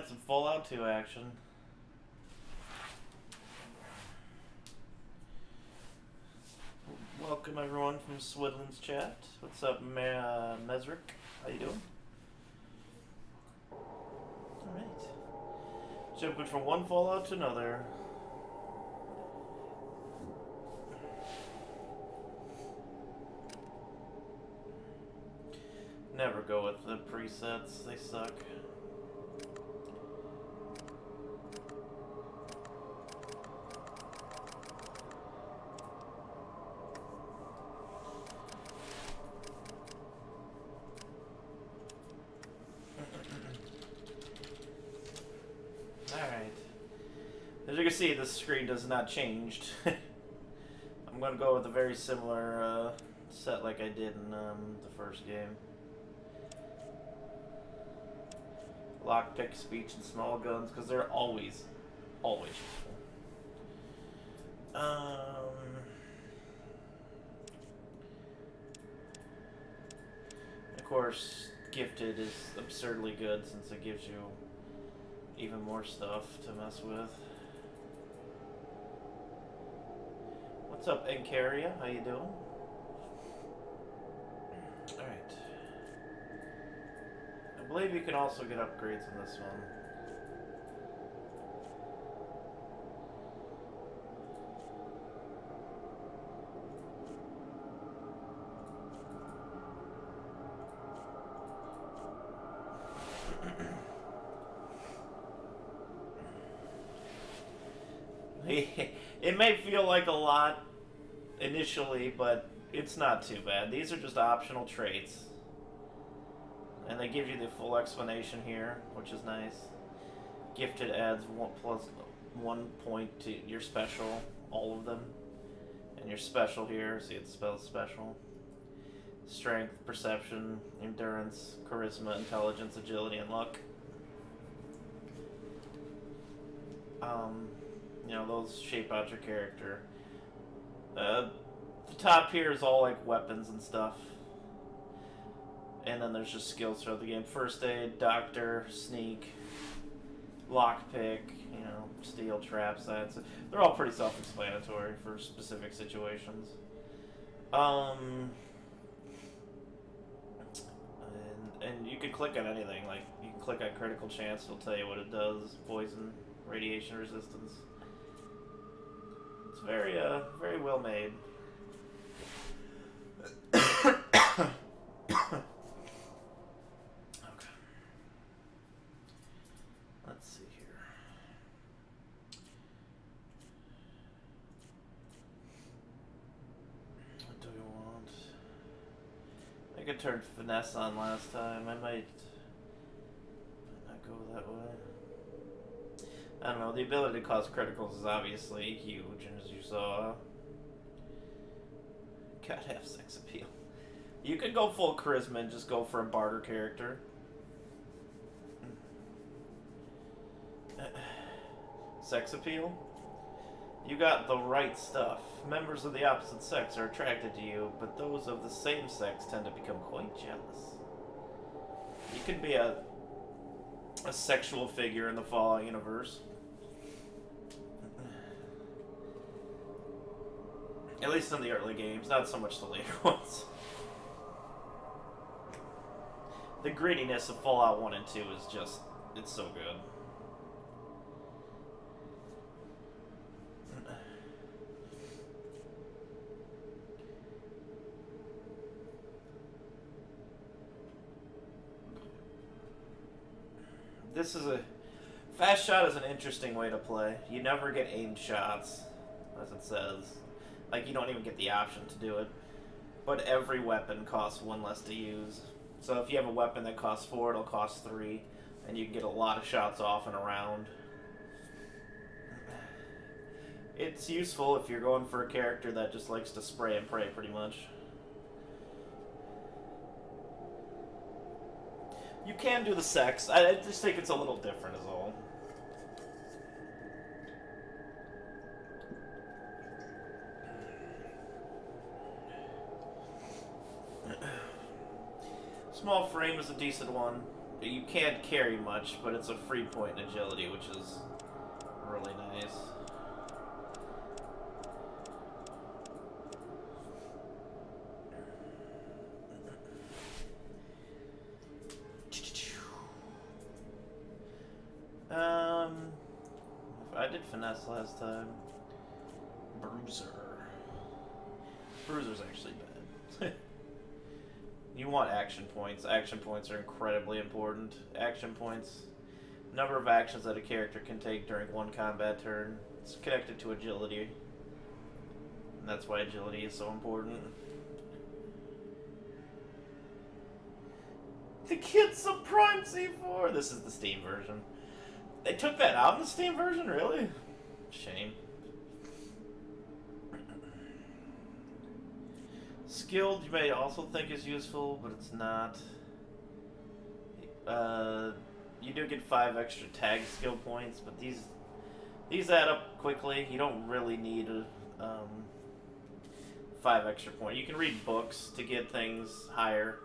some Fallout 2 action. Welcome everyone from Swidlin's chat. What's up, Mesrick? How you doing? Alright. Jumping from one Fallout to another. Never go with the presets, they suck. Alright. As you can see, this screen does not change. I'm going to go with a very similar set like I did in the first game. Lockpick, speech, and small guns, because they're always useful. Of course, Gifted is absurdly good since it gives you even more stuff to mess with. What's up, Encaria? How you doing? Alright. I believe you can also get upgrades in this one. It may feel like a lot initially, but it's not too bad. These are just optional traits. And they give you the full explanation here, which is nice. Gifted adds +1 point to your special, all of them. And your special here, see it spells special. Strength, perception, endurance, charisma, intelligence, agility, and luck. You know, those shape out your character. The top here is all like weapons and stuff. And then there's just skills throughout the game. First aid, doctor, sneak, lockpick, you know, steal, trap, science. They're all pretty self-explanatory for specific situations. And you can click on anything. Like, you can click on critical chance, it'll tell you what it does. Poison, radiation resistance. It's very, very well made. Let's see here. What do we want? I could turn finesse on last time. I might not go that way. I don't know. The ability to cause criticals is obviously huge, and as you saw, gotta have sex appeal. You could go full charisma and just go for a barter character. Sex appeal? You got the right stuff. Members of the opposite sex are attracted to you, but those of the same sex tend to become quite jealous. You could be a sexual figure in the Fallout universe. At least in the early games, not so much the later ones. The grittiness of Fallout 1 and 2 is just, it's so good. This is a... Fast shot is an interesting way to play. You never get aimed shots, as it says. Like, you don't even get the option to do it. But every weapon costs 1 less to use. So if you have a weapon that costs 4, it'll cost 3. And you can get a lot of shots off in a round. It's useful if you're going for a character that just likes to spray and pray, pretty much. You can do the sex. I just think it's a little different is all. Small frame is a decent one. You can't carry much, but it's a free point in agility, which is really nice. I did finesse last time. Bruiser. Bruiser's actually bad. You want action points. Action points are incredibly important. Action points, number of actions that a character can take during one combat turn. It's connected to agility. And that's why agility is so important. The Kids Supreme C4! This is the Steam version. They took that out in the Steam version? Really? Shame. Skilled, you may also think is useful, but it's not. You do get 5 extra tag skill points, but these add up quickly. You don't really need 5 extra points. You can read books to get things higher,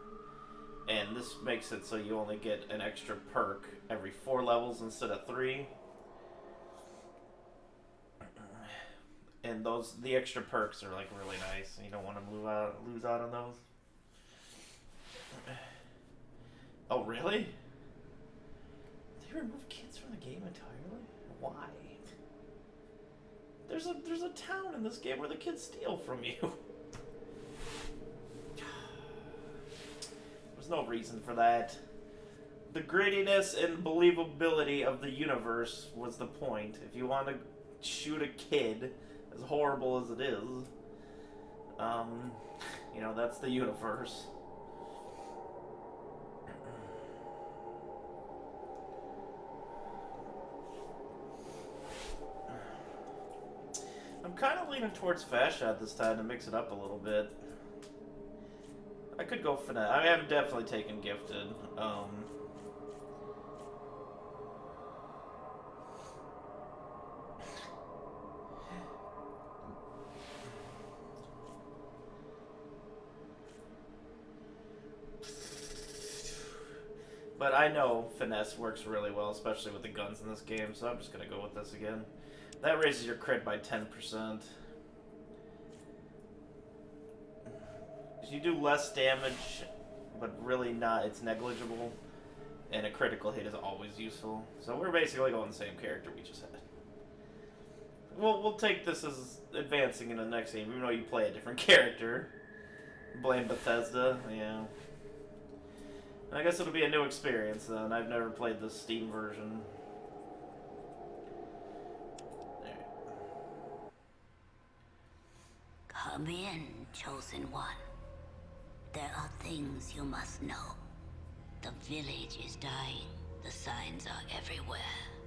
and this makes it so you only get an extra perk every 4 levels instead of 3. And the extra perks are like really nice. You don't want to lose out on those. Oh, really? They removed kids from the game entirely? Why? There's a town in this game where the kids steal from you. There's no reason for that. The grittiness and believability of the universe was the point. If you want to shoot a kid, as horrible as it is, you know, that's the universe. I'm kind of leaning towards Fast Shot this time to mix it up a little bit. I could go Finesse. I mean, I'm definitely taking Gifted. But I know Finesse works really well, especially with the guns in this game, so I'm just going to go with this again. That raises your crit by 10%. You do less damage, but really not, it's negligible. And a critical hit is always useful. So we're basically going the same character we just had. We'll take this as advancing in the next game, even though you play a different character. Blame Bethesda, yeah. I guess it'll be a new experience then. I've never played the Steam version. There. Come in, Chosen One. There are things you must know. The village is dying. The signs are everywhere.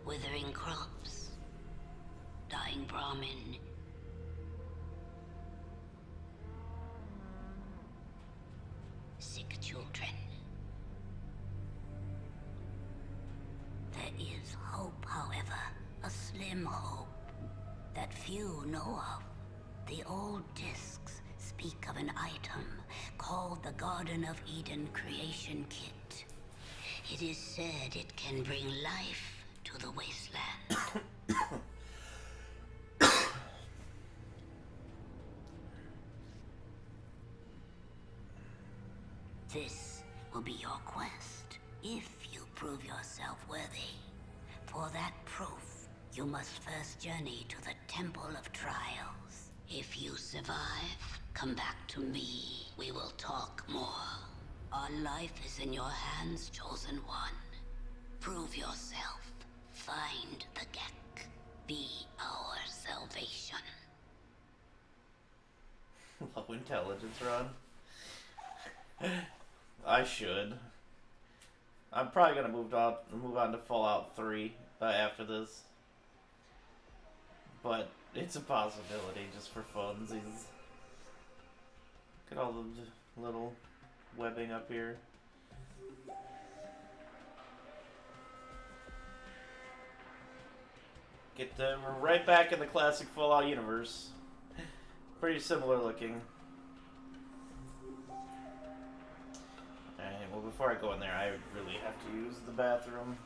Withering crops. Dying Brahmin. Sick children. There is hope, however, a slim hope that few know of. The old discs speak of an item called the Garden of Eden Creation Kit. It is said it can bring life to the wasteland. This will be your quest, if you prove yourself worthy. For that proof, you must first journey to the Temple of Trials. If you survive, come back to me. We will talk more. Our life is in your hands, Chosen One. Prove yourself. Find the Gek. Be our salvation. Low intelligence, Ron. I should. I'm probably gonna move on to Fallout 3 after this, but it's a possibility just for funsies. Look at all the little webbing up here. We're right back in the classic Fallout universe. Pretty similar looking. Alright, well before I go in there, I really have to use the bathroom.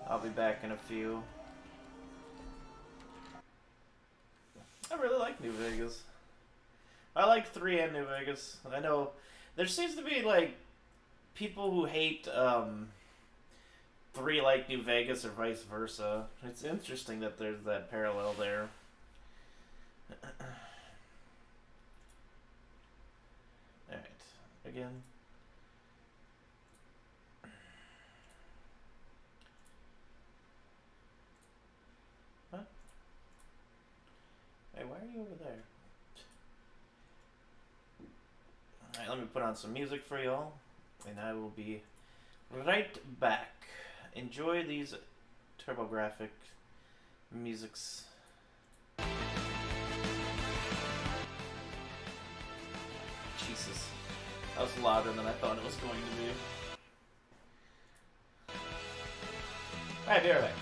I'll be back in a few. I really like New Vegas. I like 3 and New Vegas. I know there seems to be, like, people who hate 3 like New Vegas or vice versa. It's interesting that there's that parallel there. Alright. Again. What? Hey, why are you over there? Alright, let me put on some music for y'all, and I will be right back. Enjoy these TurboGrafx musics. Jesus. That was louder than I thought it was going to be. Alright, be right back.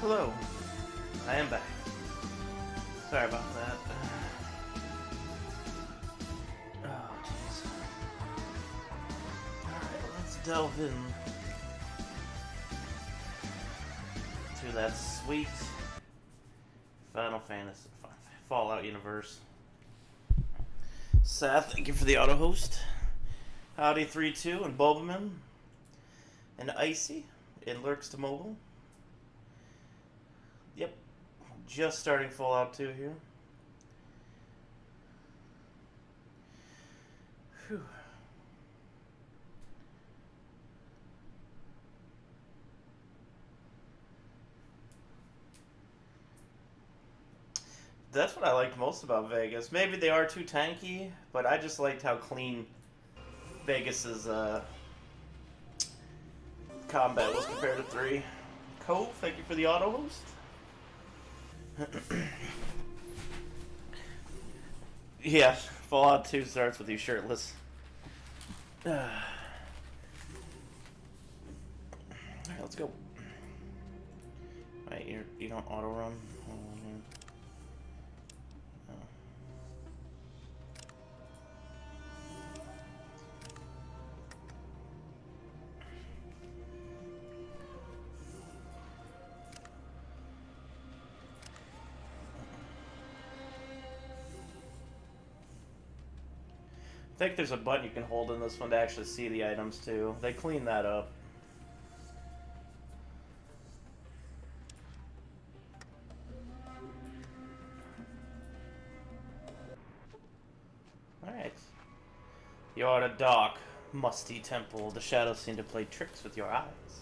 Hello, I am back. Sorry about that. Oh, jeez. Alright, let's delve in to that sweet Final Fantasy Fallout universe. Seth, thank you for the auto host. Howdy 3-2 and Bulbaman and Icy and Lurks to Mobile. Yep, just starting Fallout 2 here. Whew. That's what I liked most about Vegas. Maybe they are too tanky, but I just liked how clean Vegas's combat was compared to 3. Cove, thank you for the auto host. Yeah, Fallout 2 starts with you shirtless. Alright, let's go. Alright, you don't auto run. Hold on here. Oh. I think there's a button you can hold in this one to actually see the items too. They cleaned that up. Alright. You are at a dark, musty temple. The shadows seem to play tricks with your eyes.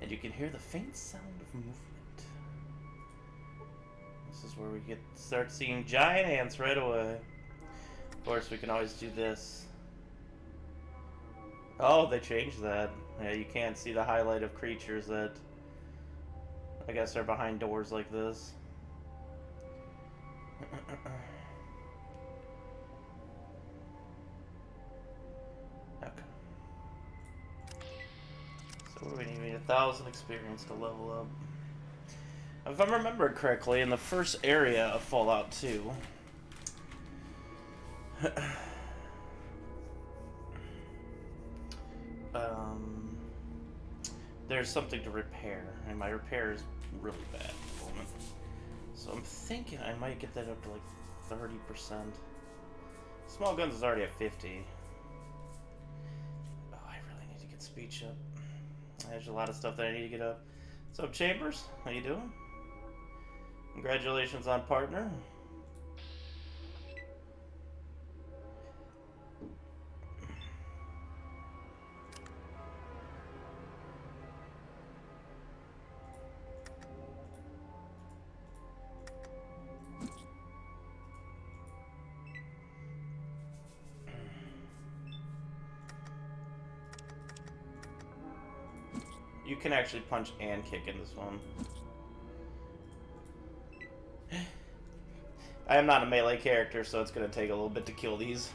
And you can hear the faint sound of movement. This is where we start seeing giant ants right away. Of course, we can always do this. Oh, they changed that. Yeah, you can't see the highlight of creatures that I guess are behind doors like this. Okay. So what do we need? We need 1,000 experience to level up. If I remember correctly, in the first area of Fallout 2, there's something to repair, and my repair is really bad at the moment. So I'm thinking I might get that up to like 30%. Small guns is already at 50. Oh, I really need to get speech up. There's a lot of stuff that I need to get up. What's up, Chambers? How you doing? Congratulations on partner. You can actually punch and kick in this one. I am not a melee character, so it's going to take a little bit to kill these.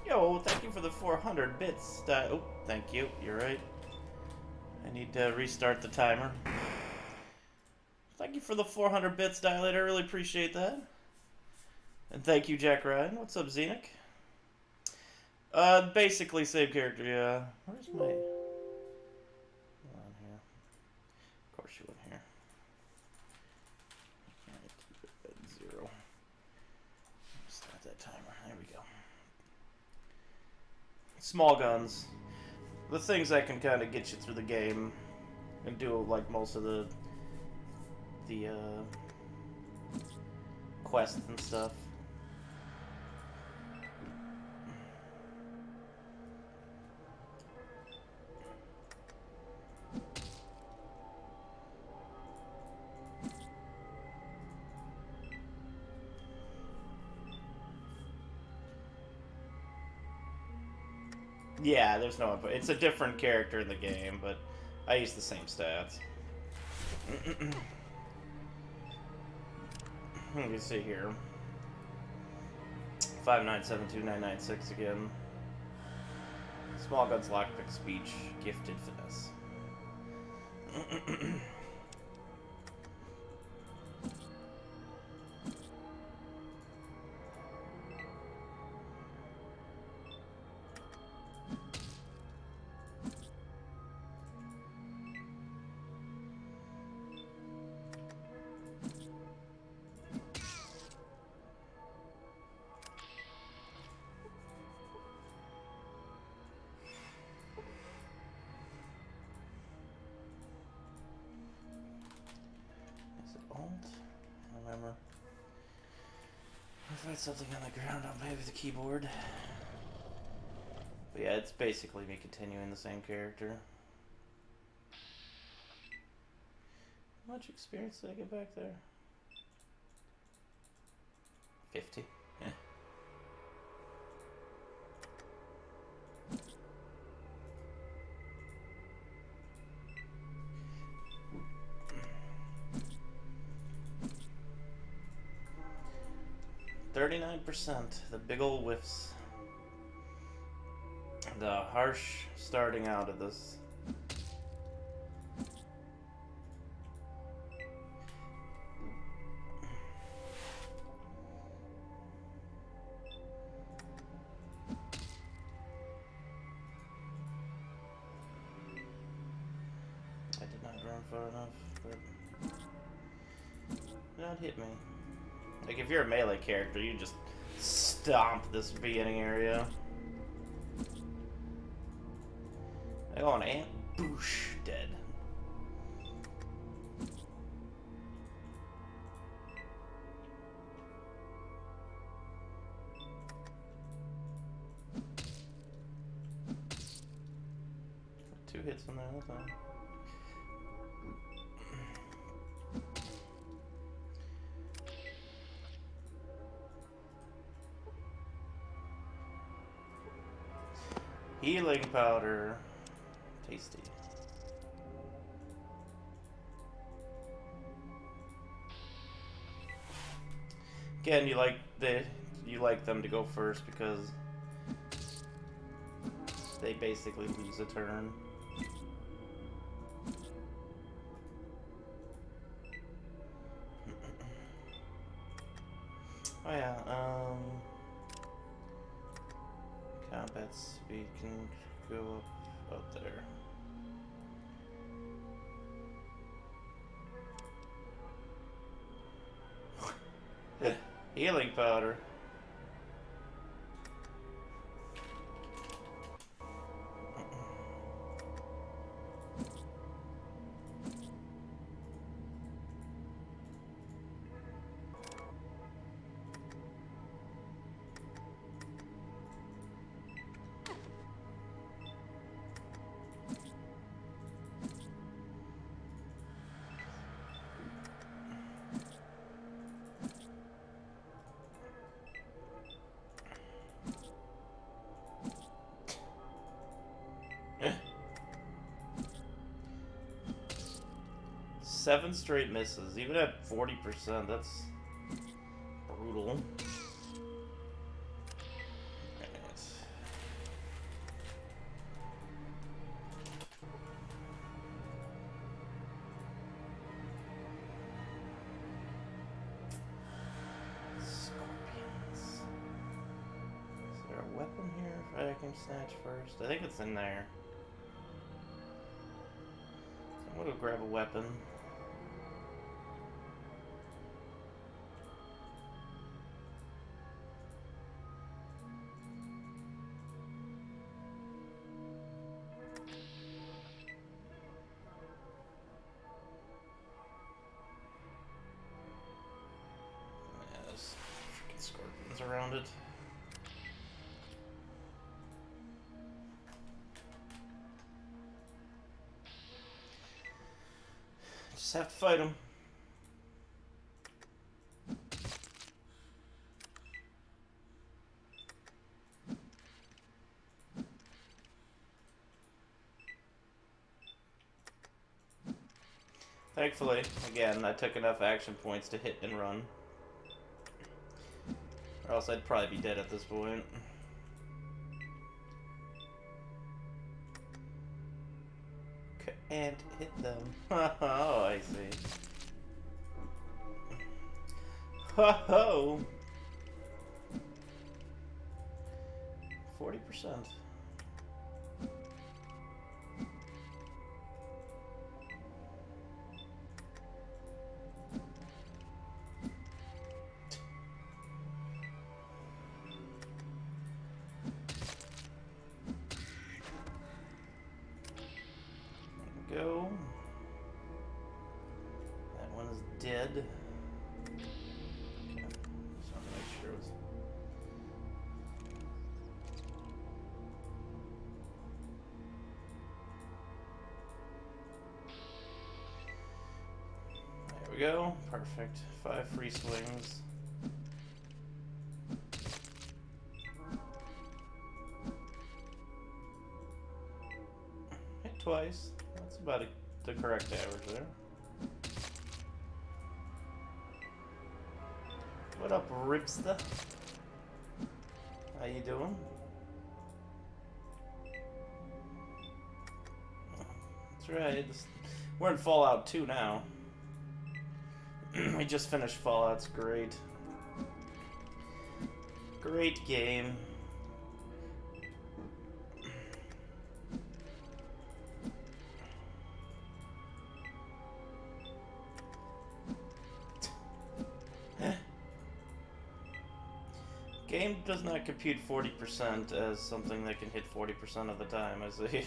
Yo, thank you for the 400 bits. Oh, thank you. You're right. I need to restart the timer. Thank you for the 400 bits, Dilate. I really appreciate that. And thank you, Jack Ryan. What's up, Xenic? Basically same character, yeah. Where's my... Hold on here. Of course you went here. Alright, 0. Start that timer. There we go. Small guns. The things that can kind of get you through the game and do like most of the quests and stuff. Yeah, there's no input. It's a different character in the game, but I use the same stats. Let me see here. 5972996 again. Small guns, lockpick, speech, gifted finesse. Remember. If I find something on the ground, I'll play with the keyboard. But yeah, it's basically me continuing the same character. How much experience did I get back there? 50. Yeah. %, the big ol' whiffs. The harsh starting out of this. I did not run far enough, but not hit me. Like, if you're a melee character, you just stomp this beginning area. I go on ant, boosh, dead. Two hits on that whole time. Healing powder. Tasty. Again, you like them to go first because they basically lose a turn. Oh yeah, combat speed can go up there. Healing powder. Seven straight misses, even at 40%, that's brutal. Right. Scorpions. Is there a weapon here I can snatch first? I think it's in there. So I'm gonna grab a weapon. Scorpions around it. Just have to fight them. Thankfully, again, I took enough action points to hit and run. Or else I'd probably be dead at this point. Can't hit them. Oh, I see. Ho ho! 40%. Go. That one is dead. Okay. Just want to make sure it was. There we go. Perfect. 5 free swings. Hit twice. That's about the correct average there. What up, Ripsta? How you doing? That's right. We're in Fallout 2 now. We just finished Fallout. It's great. Great game. Game does not compute 40% as something that can hit 40% of the time, I see.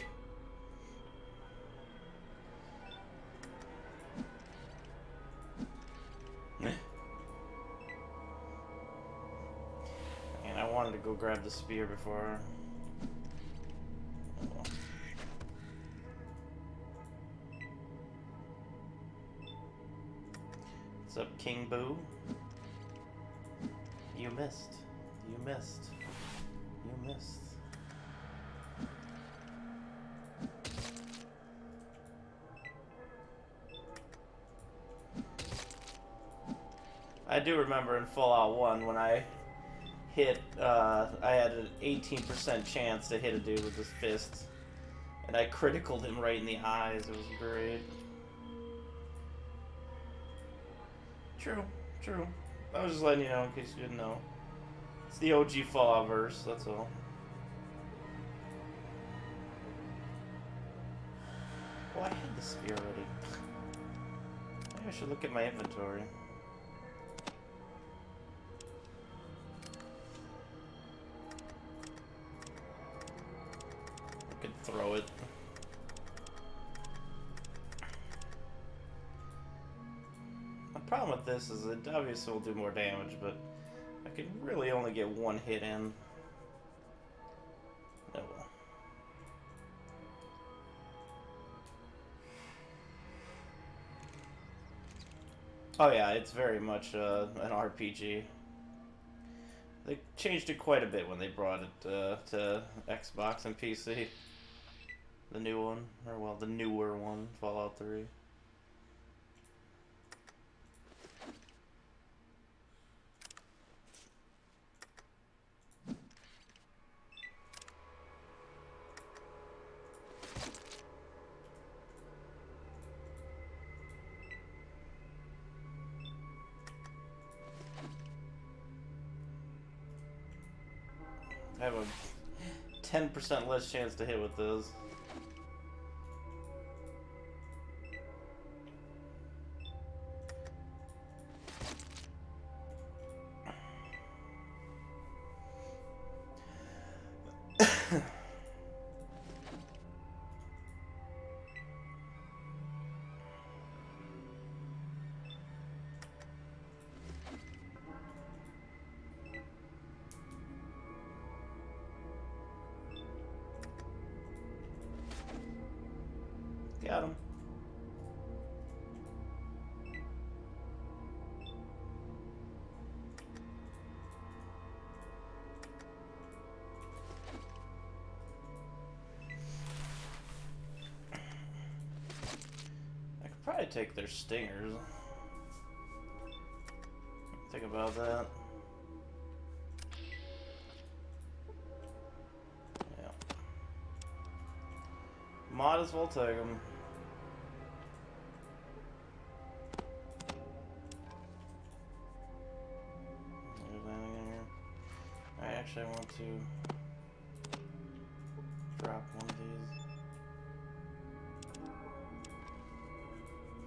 And I wanted to go grab the spear before. Oh well. What's up, King Boo? You missed. You missed. You missed. I do remember in Fallout 1 when I hit, I had an 18% chance to hit a dude with his fists. And I criticaled him right in the eyes. It was great. True, true. I was just letting you know in case you didn't know. It's the OG Fallout verse, that's all. Oh, I had the spear already. Maybe I should look at my inventory. I could throw it. The problem with this is it obviously will do more damage, but I can really only get one hit in. Oh well. Oh yeah, it's very much an RPG. They changed it quite a bit when they brought it to Xbox and PC. The new one, or well, the newer one, Fallout 3. I have a 10% less chance to hit with those. Got him. probably take their stingers. Think about that. Yeah. Might as well take them. There's anything in here? I actually want to drop one of these.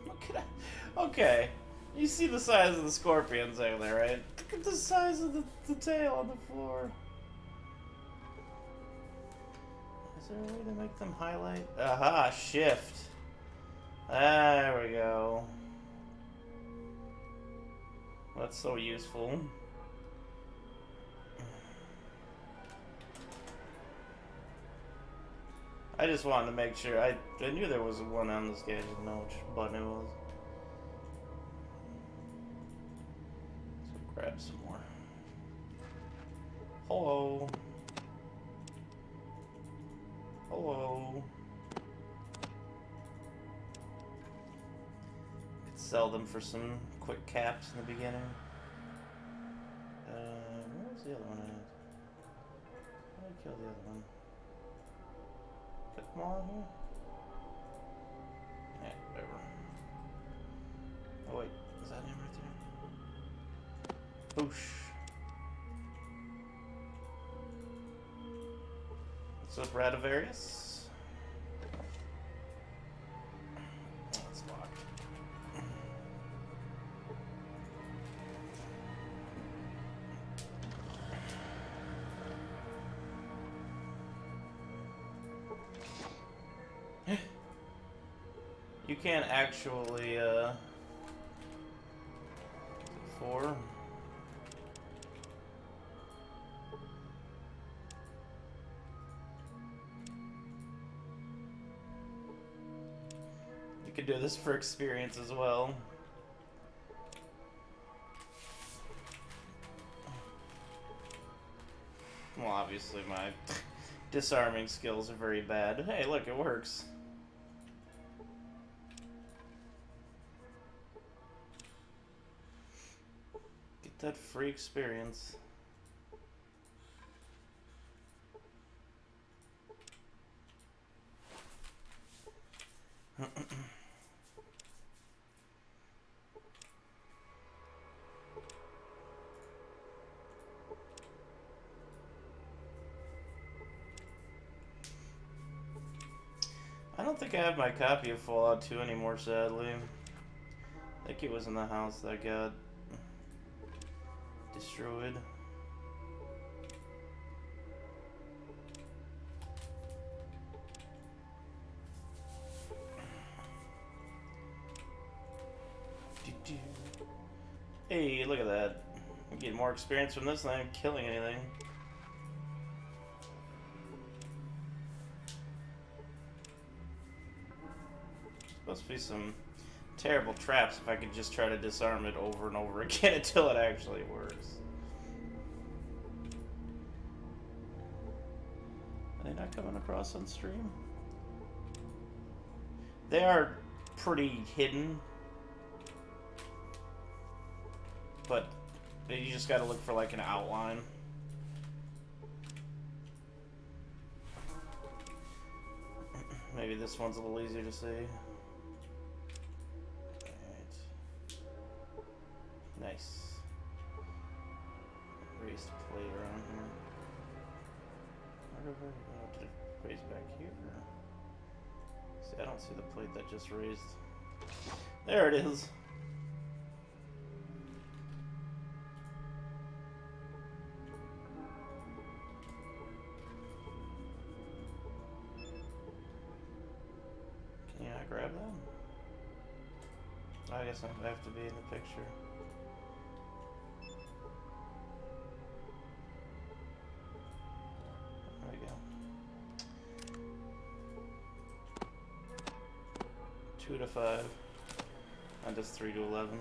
Look at that. Okay. You see the size of the scorpions over there, right? Look at the size of the tail on the floor. Is there a way to make them highlight? Aha, shift. There we go. That's so useful. I just wanted to make sure. I knew there was one on this guy. I didn't know which button it was. So grab some more. Hello. Hello. Could sell them for some quick caps in the beginning. Where was the other one at? How did I kill the other one? Put them all in here? Yeah, whatever. Oh wait, is that him right there? Boosh. What's up, Radivarius? Oh, it's locked. You can't actually, 4. You could do this for experience as well. Well, obviously my disarming skills are very bad. Hey, look, it works. Get that free experience. I don't think I have my copy of Fallout 2 anymore, sadly. I think it was in the house that got destroyed. Hey, look at that. I'm getting more experience from this than I'm killing anything. Supposed to be some terrible traps if I could just try to disarm it over and over again until it actually works. Are they not coming across on stream? They are pretty hidden, but you just gotta look for like an outline. Maybe this one's a little easier to see. Nice. Raised plate around here. Where did it raise back here? See, I don't see the plate that just raised. There it is. Can you not grab that? I guess I have to be in the picture. There we go. 2 to 5. And just 3 to 11.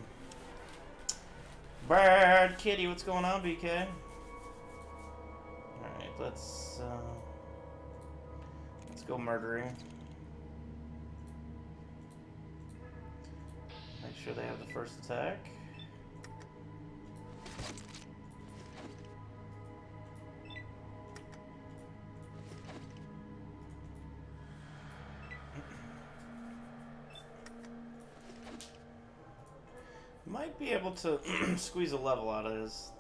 Bird Kitty, what's going on, BK? Alright, let's go murdering. sure they have the first attack. Might be able to squeeze a level out of this.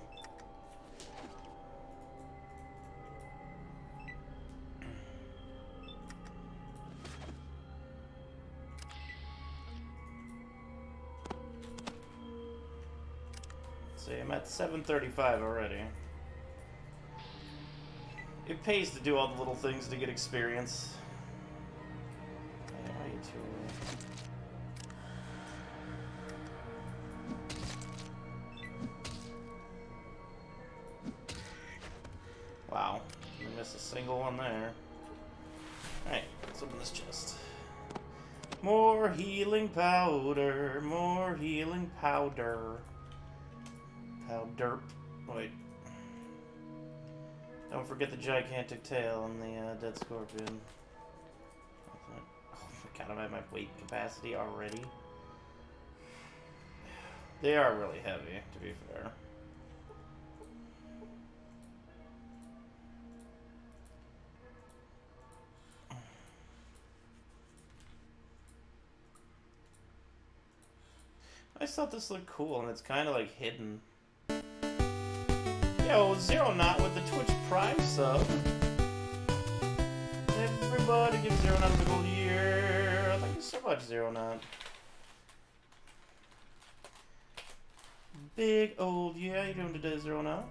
See, I'm at 735 already. It pays to do all the little things to get experience. Yeah, way too early. Wow, I missed a single one there. Alright, let's open this chest. More healing powder, more healing powder. Powder. Wait. Don't forget the gigantic tail and the dead scorpion. Oh my god, I'm at my weight capacity already. They are really heavy, to be fair. I just thought this looked cool, and it's kind of like hidden. Yo, Zero Knot with the Twitch Prime sub. Everybody give Zero Knot a big old year. Thank you so much, Zero Knot. Big old yeah. How you doing today, Zero Knot?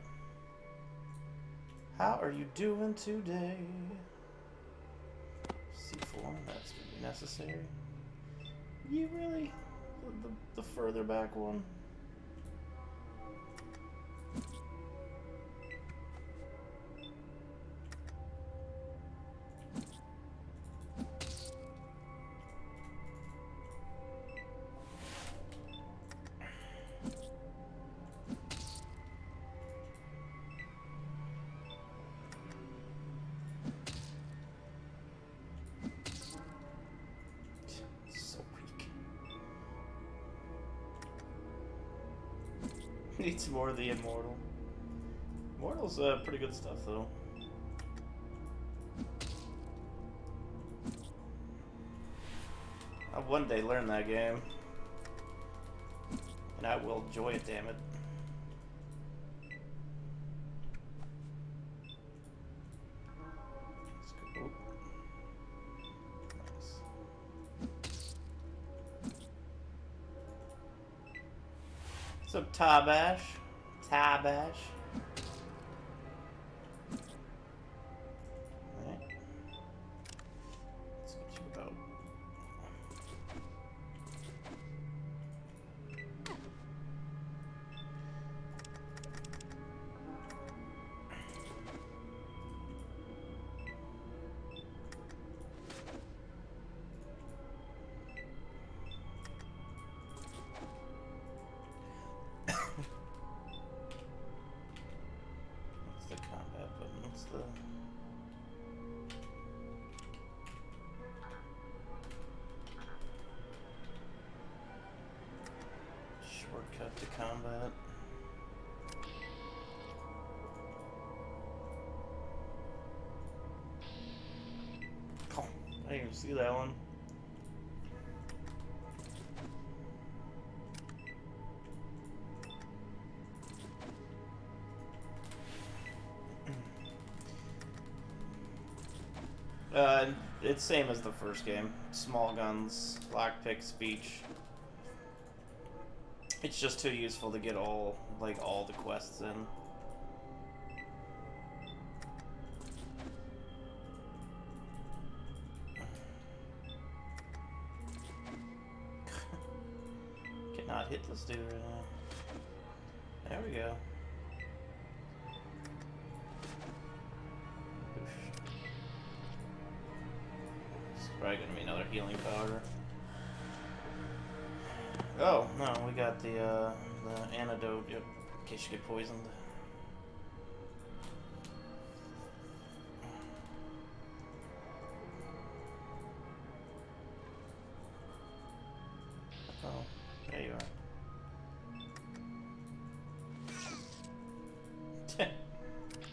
How are you doing today? C4, that's gonna be necessary. You really? The further back one. Needs more of the Immortal. Immortal's pretty good stuff, though. I'll one day learn that game. And I will enjoy it, damn it. Let's go. Nice. What's up, Tabash? Tabash. Alright. Let's get you about. Shortcut to combat. Oh, I didn't even see that one. It's same as the first game. Small guns, lockpick, speech. It's just too useful to get all the quests in. Cannot hit this dude right now. There we go. Probably gonna be another healing powder. Oh no, we got the antidote. Yep, in case you get poisoned. Oh, There you are.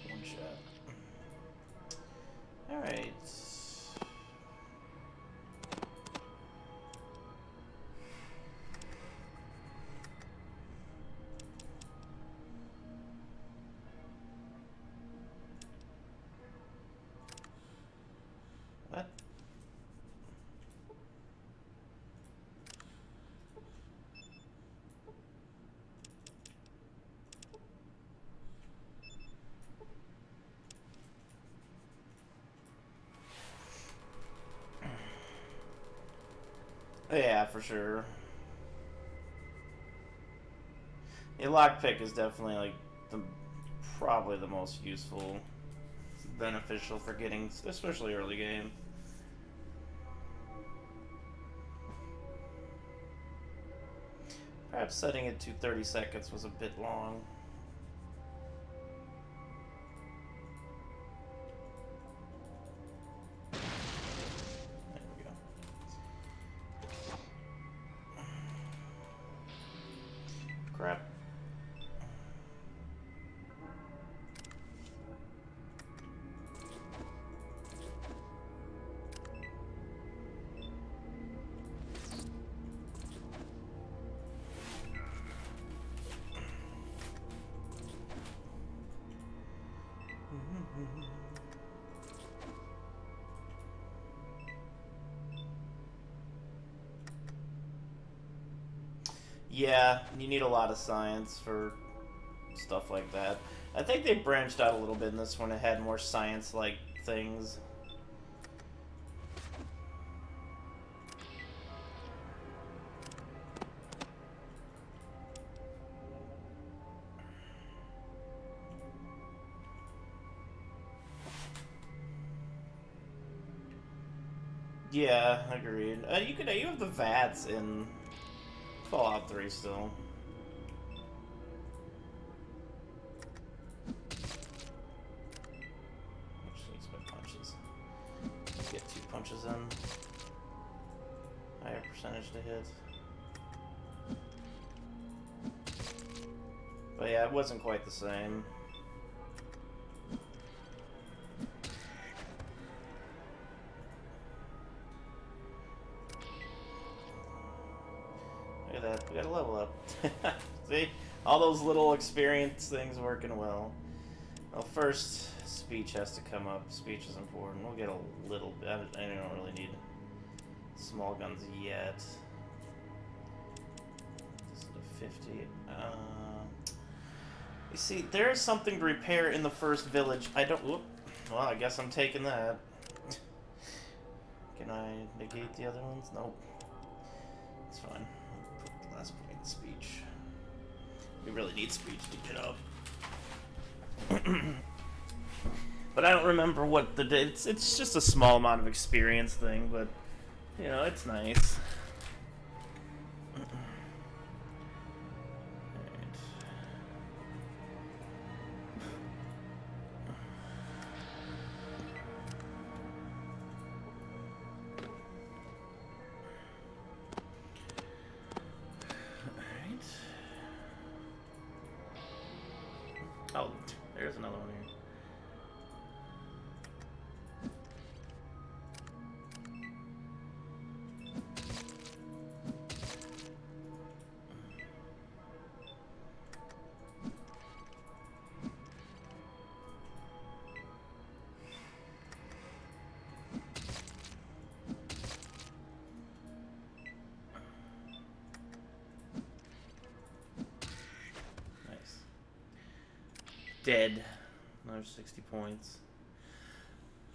One shot. Alright. What? Yeah, for sure. A lockpick is definitely like probably the most useful, beneficial for getting, especially early game. Perhaps setting it to 30 seconds was a bit long. There we go. Crap. Yeah, you need a lot of science for stuff like that. I think they branched out a little bit in this one. It had more science-like things. Yeah, agreed. You have the VATS in Fallout 3 still. Which needs my punches. Get 2 punches in. Higher percentage to hit. But yeah, it wasn't quite the same. Look at that, we got a level up. See? All those little experience things working well. Well, first, speech has to come up. Speech is important. We'll get a little bit. I don't really need small guns yet. This is a 50. You see, there's something to repair in the first village. I don't... Whoop. Well, I guess I'm taking that. Can I negate the other ones? Nope. It's fine. I'll put the last point in speech. We really need speech to get up. But I don't remember what it's just a small amount of experience thing, but you know, it's nice. Oh, there's another one here. Nice. Dead. Another 60 points.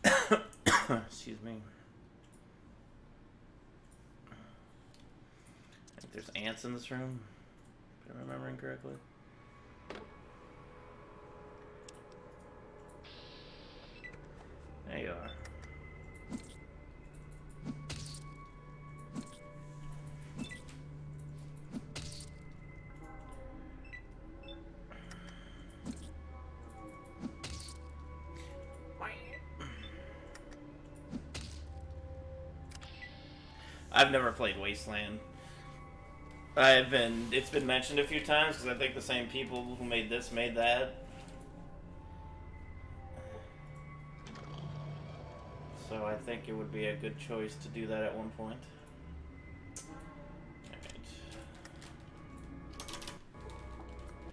Excuse me. I think there's ants in this room, if I'm remembering correctly. There you are. I've never played Wasteland. It's been mentioned a few times because I think the same people who made this made that. So I think it would be a good choice to do that at one point. Alright.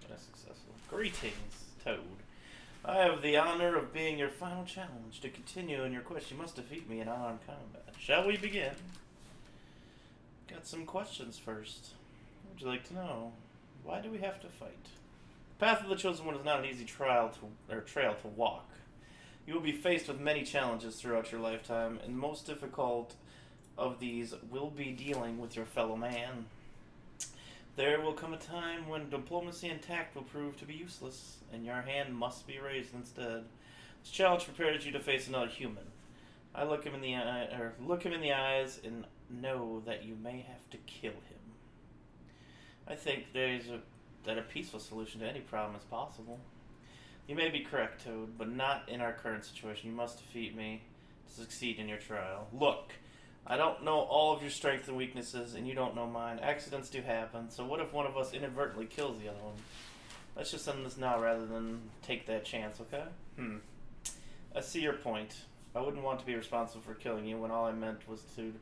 That's successful. Greetings, Toad. I have the honor of being your final challenge. To continue in your quest, you must defeat me in unarmed combat. Shall we begin? Got some questions first. What would you like to know? Why do we have to fight? The path of the Chosen One is not an easy trail to walk. You will be faced with many challenges throughout your lifetime, and the most difficult of these will be dealing with your fellow man. There will come a time when diplomacy and tact will prove to be useless, and your hand must be raised instead. This challenge prepares you to face another human. I look him in the eyes and know that you may have to kill him. I think that a peaceful solution to any problem is possible. You may be correct, Toad, but not in our current situation. You must defeat me to succeed in your trial. Look, I don't know all of your strengths and weaknesses, and you don't know mine. Accidents do happen, so what if one of us inadvertently kills the other one? Let's just end this now rather than take that chance, okay? I see your point. I wouldn't want to be responsible for killing you when all I meant was to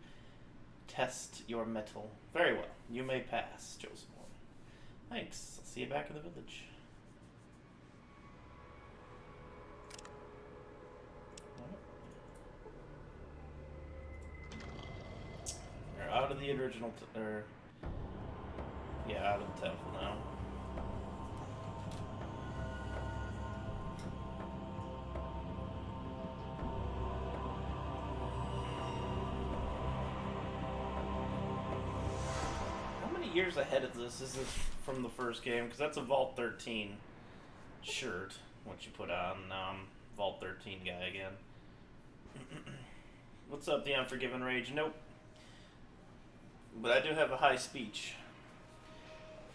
test your mettle. Very well. You may pass, Chosen One. Thanks. I'll see you back in the village. We're out of the original, out of the temple now. Years ahead of this is from the first game, because that's a Vault 13 shirt, what you put on. Now I'm Vault 13 guy again. What's up, the Unforgiven Rage? Nope. But I do have a high speech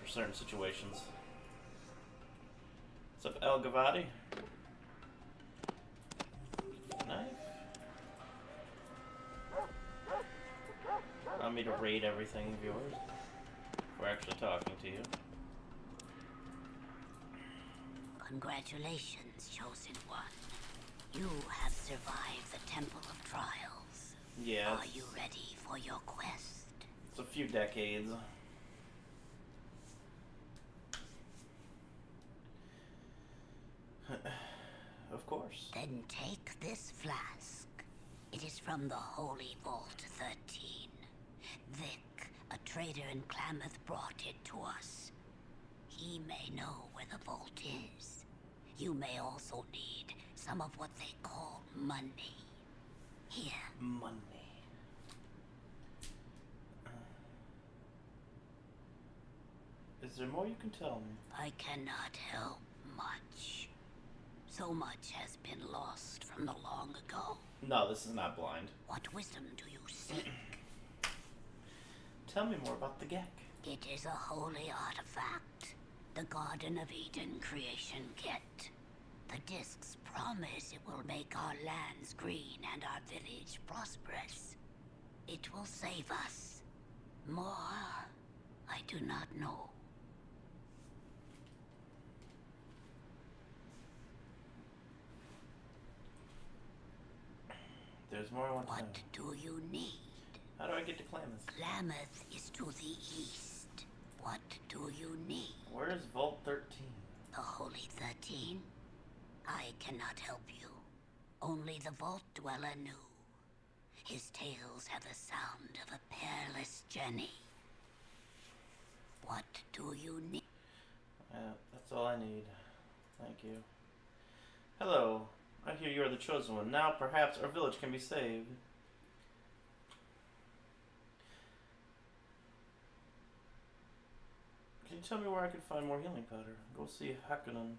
for certain situations. What's up, El Gavati? Knife. Allow me to raid everything of yours. We're actually talking to you. Congratulations, Chosen One. You have survived the Temple of Trials. Yeah. Are you ready for your quest? It's a few decades. Of course. Then take this flask. It is from the Holy Vault 13. Vic, a trader in Klamath, brought it to us. He may know where the vault is. You may also need some of what they call money. Here. Money. Is there more you can tell me? I cannot help much. So much has been lost from the long ago. No, this is not blind. What wisdom do you seek? Tell me more about the Gek. It is a holy artifact. The Garden of Eden creation kit. The discs promise it will make our lands green and our village prosperous. It will save us. More, I do not know. There's more I want to know. What do you need? How do I get to Klamath? Klamath is to the east. What do you need? Where is Vault 13? The Holy 13? I cannot help you. Only the Vault Dweller knew. His tales have the sound of a perilous journey. What do you need? That's all I need. Thank you. Hello. I hear you are the Chosen One. Now perhaps our village can be saved. Can you tell me where I can find more healing powder? Go see Hakunen in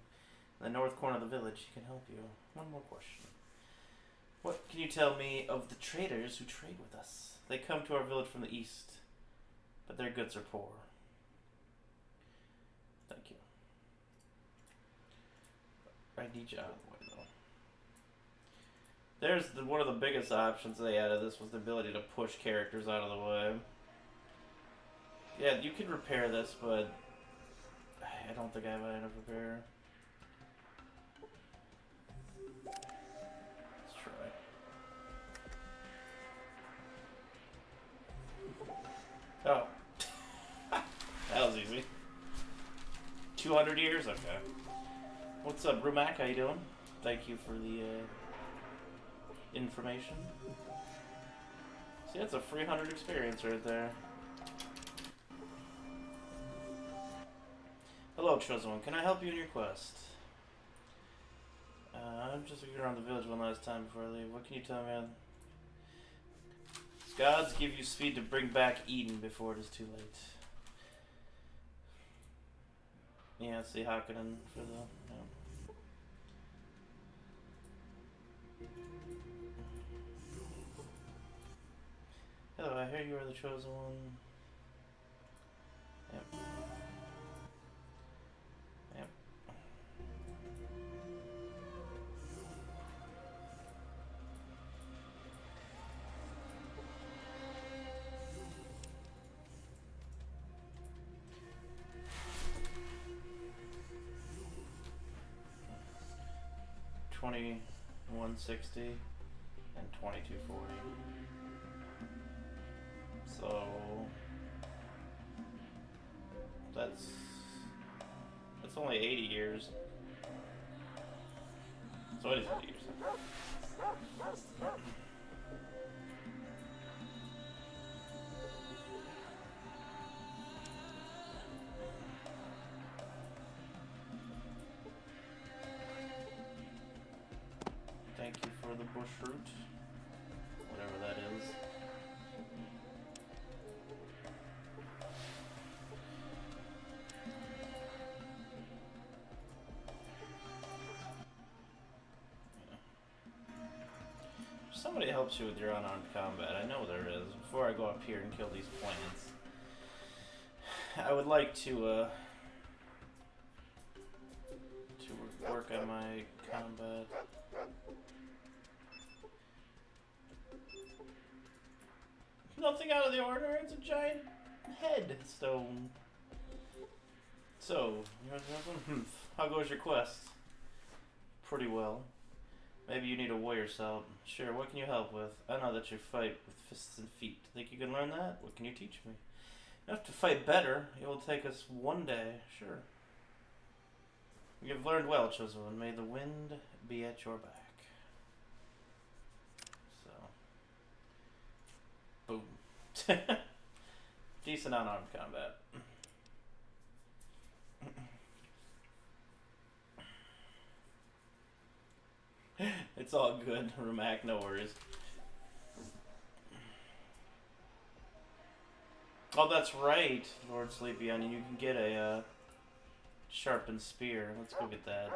the north corner of the village. He can help you. One more question. What can you tell me of the traders who trade with us? They come to our village from the east, but their goods are poor. Thank you. I need you out of the way, though. There's one of the biggest options they added. This was the ability to push characters out of the way. Yeah, Yeah, you could repair this, but I don't think I have enough repair. Let's try. Oh. That was easy. 200 years? Okay. What's up, Rumak? How you doing? Thank you for the information. See, that's a free 100 experience right there. Hello, Chosen One. Can I help you in your quest? I'm just looking around the village one last time before I leave. What can you tell me? Gods give you speed to bring back Eden before it is too late. Yeah, see Hakkinen for the... Yeah. Hello, I hear you are the Chosen One. Yep. Yep. $21.60 and $22.40. So that's only 80 years. So it is 80 years. Thank you for the bush root, whatever that is. Somebody helps you with your unarmed combat. I know there is. Before I go up here and kill these plants, I would like to work on my combat. Nothing out of the ordinary. It's a giant headstone. So, how goes your quest? Pretty well. Maybe you need a warrior cell. Sure, what can you help with? I know that you fight with fists and feet. Think you can learn that? What can you teach me? Enough to fight better. It will take us one day. Sure. You have learned well, Chosen One. May the wind be at your back. So. Boom. Decent unarmed combat. It's all good, Rumak, no worries. Oh, that's right, Lord Sleepy Onion. You can get a sharpened spear. Let's go get that.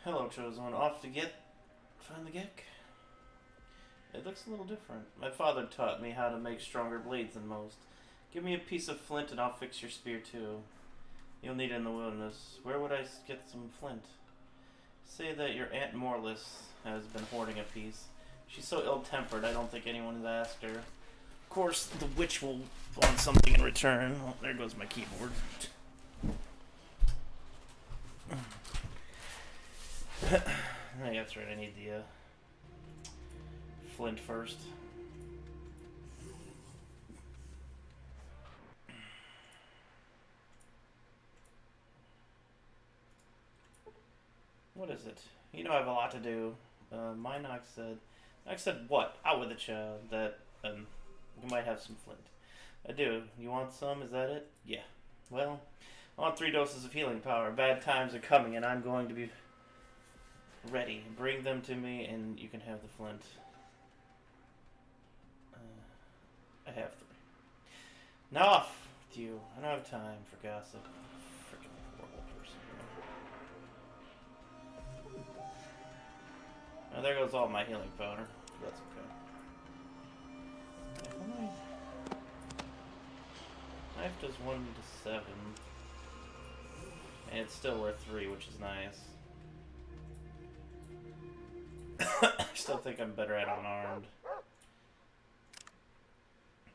Hello, Chosen One. Off to find the Gek? It looks a little different. My father taught me how to make stronger blades than most. Give me a piece of flint and I'll fix your spear too. You'll need it in the wilderness. Where would I get some flint? Say that your Aunt Morlis has been hoarding a piece. She's so ill-tempered, I don't think anyone has asked her. Of course, the witch will want something in return. Oh, there goes my keyboard. That's right, I need the flint first. What is it? You know I have a lot to do. Minox said... Minox said what? Out with it, child. That, you might have some flint. I do. You want some? Is that it? Yeah. Well, I want 3 doses of healing power. Bad times are coming and I'm going to be ready. Bring them to me and you can have the flint. I have 3. Now off with you. I don't have time for gossip. Freaking horrible person. Oh, there goes all my healing powder. That's okay. How many? Knife does 1 to 7. And it's still worth 3, which is nice. I still think I'm better at unarmed.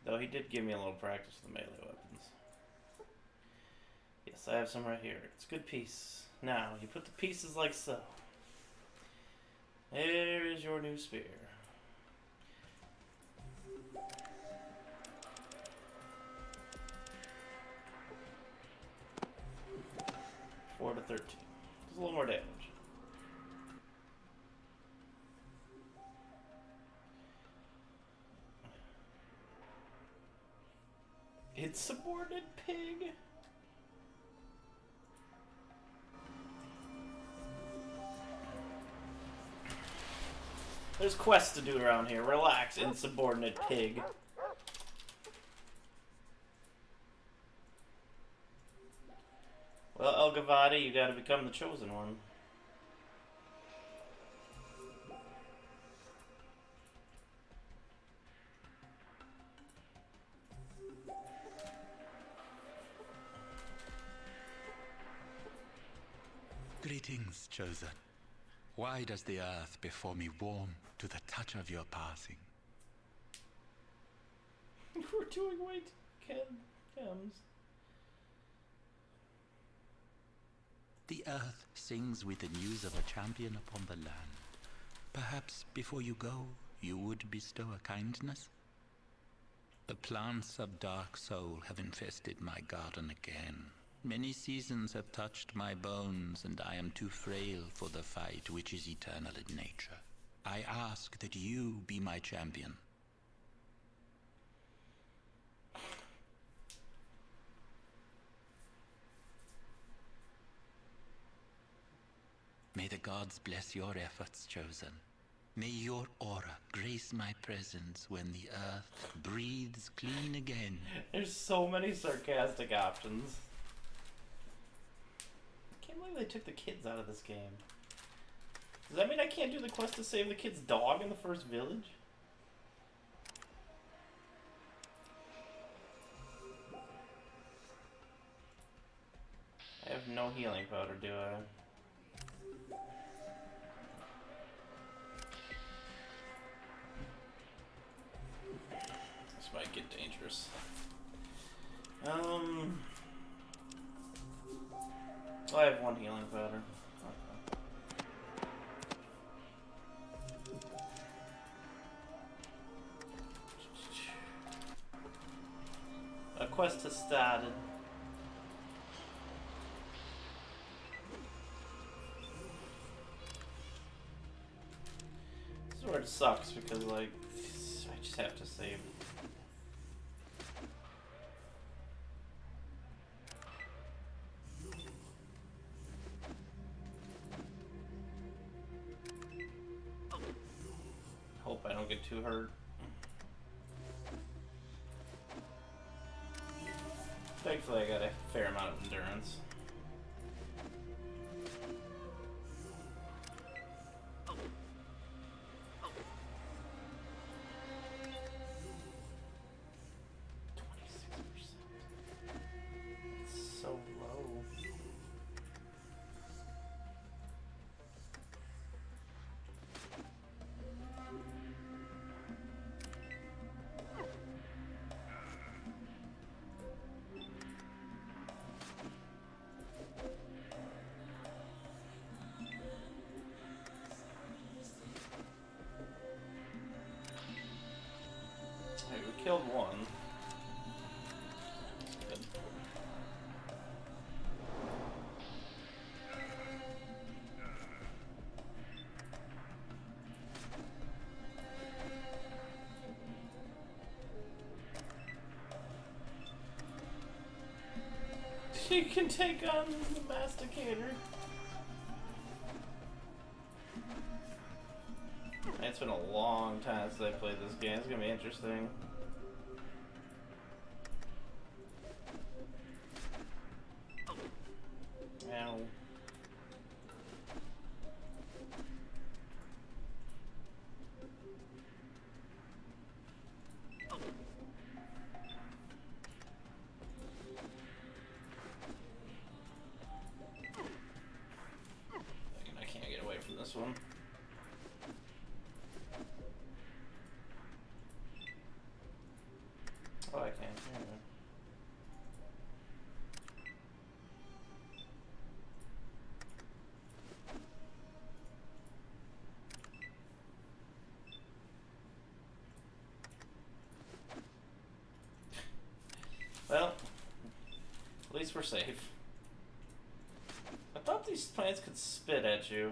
Though he did give me a little practice with the melee weapons. Yes, I have some right here. It's a good piece. Now, you put the pieces like so. There is your new spear. Four to 13. Just a little more damage. Insubordinate pig? There's quests to do around here. Relax, insubordinate pig. Well, El Gavati, you gotta become the chosen one. Greetings, chosen. Why does the earth before me warm to the touch of your passing? We're doing wait, chems. The earth sings with the news of a champion upon the land. Perhaps before you go, you would bestow a kindness? The plants of dark soul have infested my garden again. Many seasons have touched my bones, and I am too frail for the fight which is eternal in nature. I ask that you be my champion. May the gods bless your efforts, chosen. May your aura grace my presence when the earth breathes clean again. There's so many sarcastic options. I can't believe they took the kids out of this game. Does that mean I can't do the quest to save the kid's dog in the first village? I have no healing powder, do I? This might get dangerous. I have one healing powder. Okay. A quest has started. This is where it sucks because, like, I just have to save. Hope I don't get too hurt. Thankfully, I got a fair amount of endurance. We killed one. That's good. You can take on the Masticator. It's been a long time since I played this game. It's gonna be interesting. Ow. least we're safe. I thought these plants could spit at you.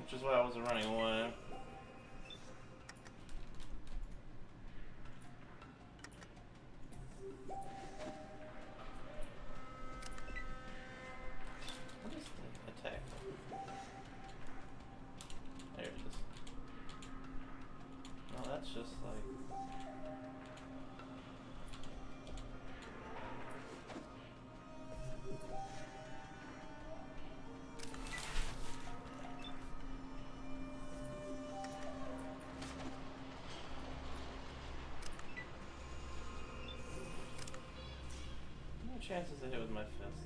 Which is why I wasn't running away. What is the attack? There it is. No, that's just like... chances to hit with my fists.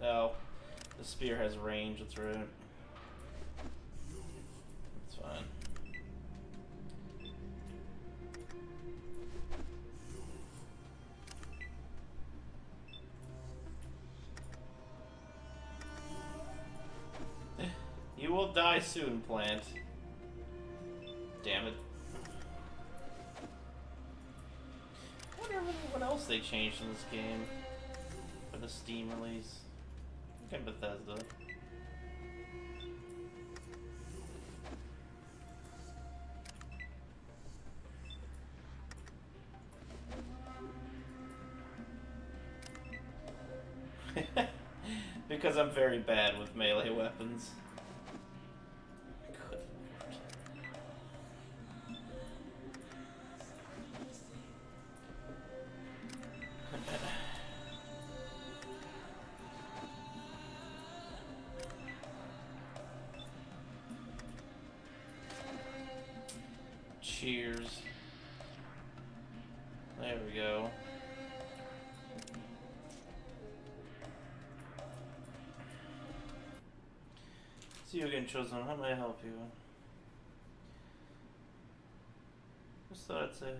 Oh, the spear has range, that's right. That's fine. You will die soon, plant. Damn it. I wonder what else they changed in this game for the Steam release. I think Bethesda. Because I'm very bad with melee weapons. Cheers. There we go. See you again, Chosen. How may I help you? Just thought I'd say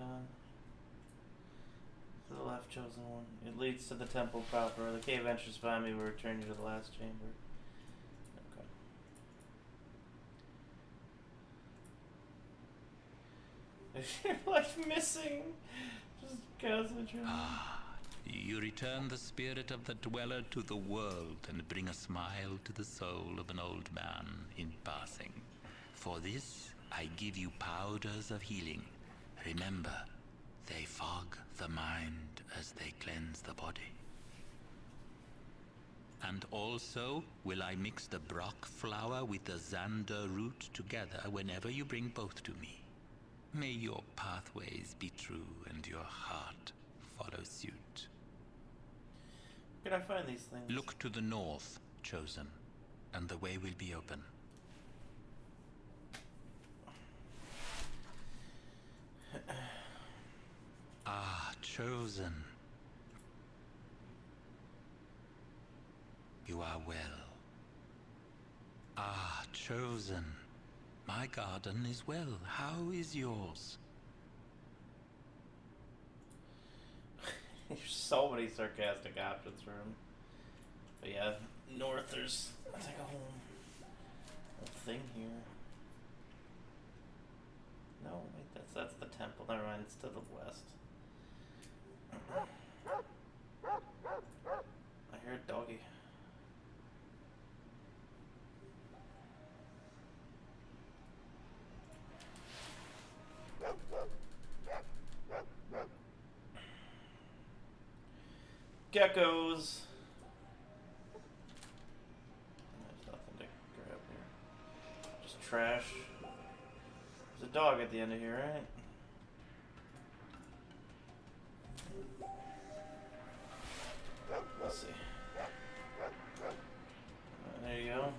to the left, Chosen One. It leads to the temple proper. The cave entrance behind me will return you to the last chamber. Is your life missing? Just concentrate. You return the spirit of the dweller to the world and bring a smile to the soul of an old man in passing. For this, I give you powders of healing. Remember, they fog the mind as they cleanse the body. And also, will I mix the Brock flower with the Xander root together whenever you bring both to me. May your pathways be true and your heart follow suit. Where can I find these things? Look to the north, Chosen, and the way will be open. Chosen. You are well. Chosen. My garden is well. How is yours? There's so many sarcastic options for him. But yeah, north there's like a whole thing here. No, wait, that's the temple. Never mind, it's to the west. I hear a doggy. Geckos. There's nothing to grab here. Just trash. There's a dog at the end of here, right? Let's see. There you go.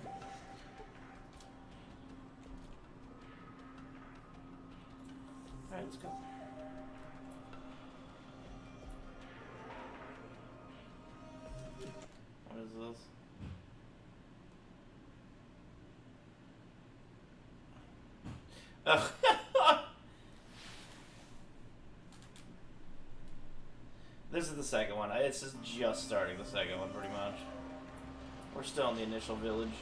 Alright, let's go. What is this? Ugh. This is the second one. It's just starting the second one, pretty much. We're still in the initial village.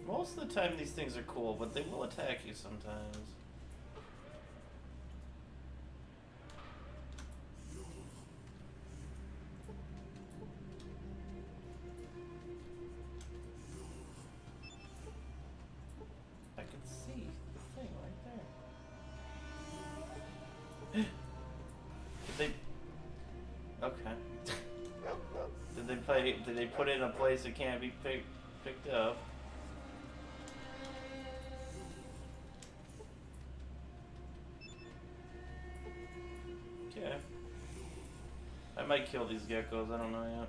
Most of the time these things are cool, but they will attack you sometimes. I can see the thing right there. Did they... Okay. Did they put it in a place that can't be picked up? Okay. I might kill these geckos, I don't know yet.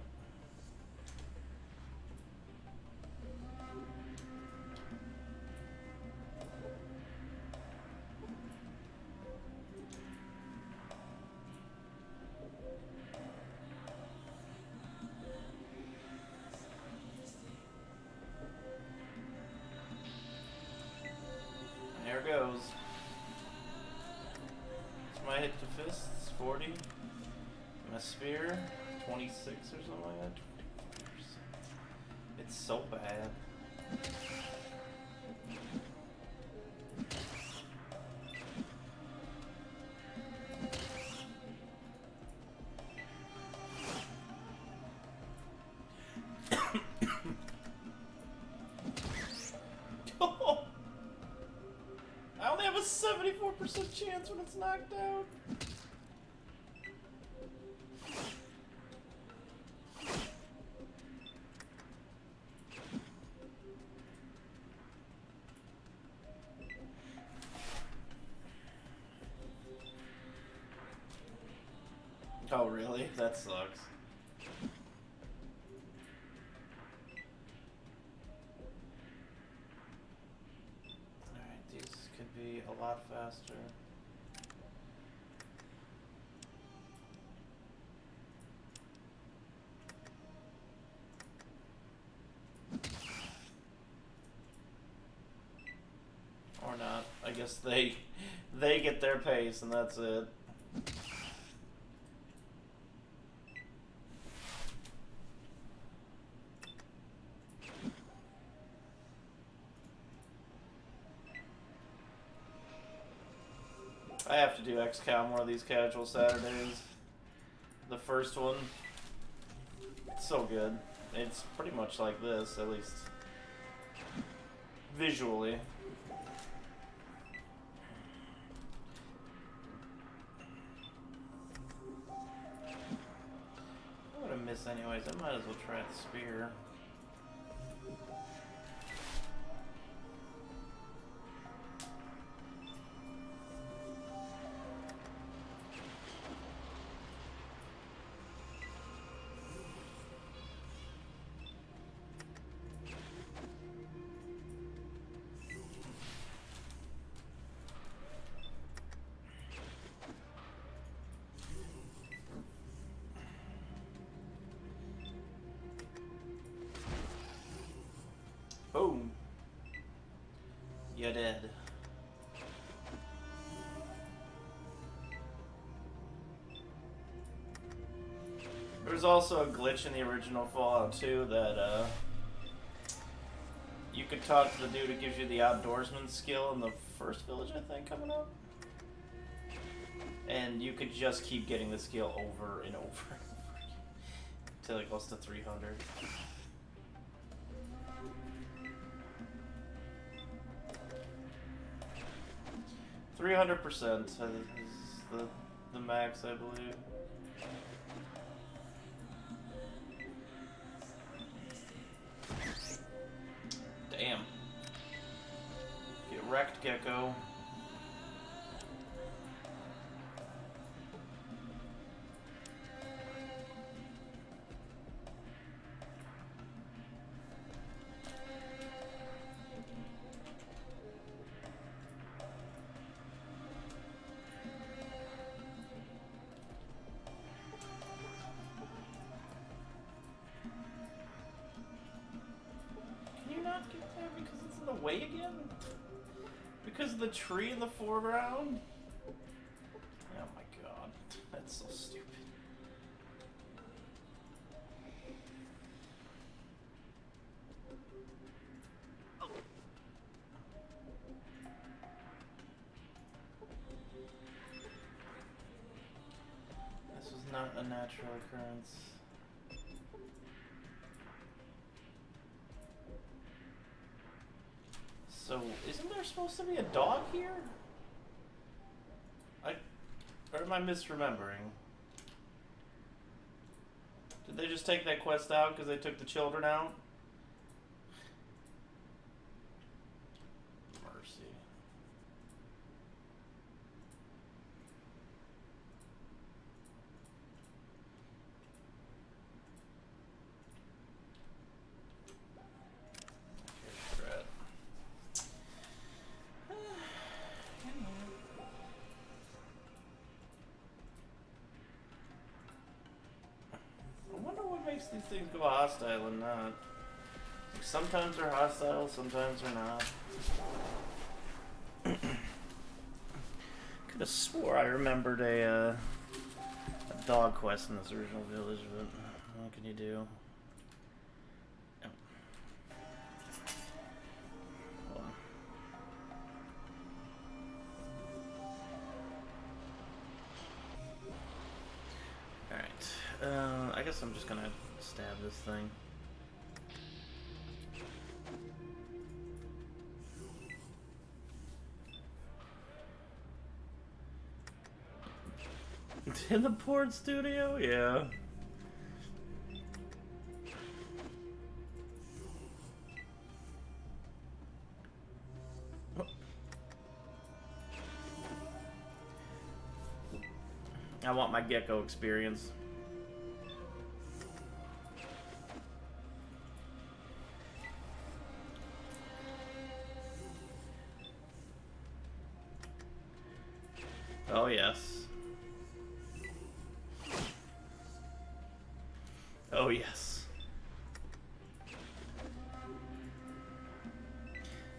There goes. What's my hit to fists? 40. My spear, 26 or something like that. 24%. It's so bad. I only have a 74% chance when it's knocked out. Oh, really? That sucks. Alright, these could be a lot faster. Or not. I guess they get their pace and that's it. I have to do XCOM one of these casual Saturdays. The first one, it's so good. It's pretty much like this, at least visually. I'm gonna miss anyways. I might as well try the spear. Boom. You're dead. There's also a glitch in the original Fallout 2 that you could talk to the dude who gives you the outdoorsman skill in the first village, I think, coming up. And you could just keep getting the skill over and over and over again until it goes to 300. 300% is the max, I believe. Damn. Get wrecked, Gecko. Because it's in the way again? Because of the tree in the foreground? Oh my god, that's so stupid. a natural occurrence. So, isn't there supposed to be a dog here? Or am I misremembering? Did they just take that quest out because they took the children out? Mercy. Makes these things go hostile and not. Like sometimes they're hostile, sometimes they're not. Could have swore I remembered a dog quest in this original village, but what can you do? Oh. Hold on. Alright. I guess I'm just gonna stab this thing. In the port studio? Yeah. I want my gecko experience. Oh, yes. Oh, yes.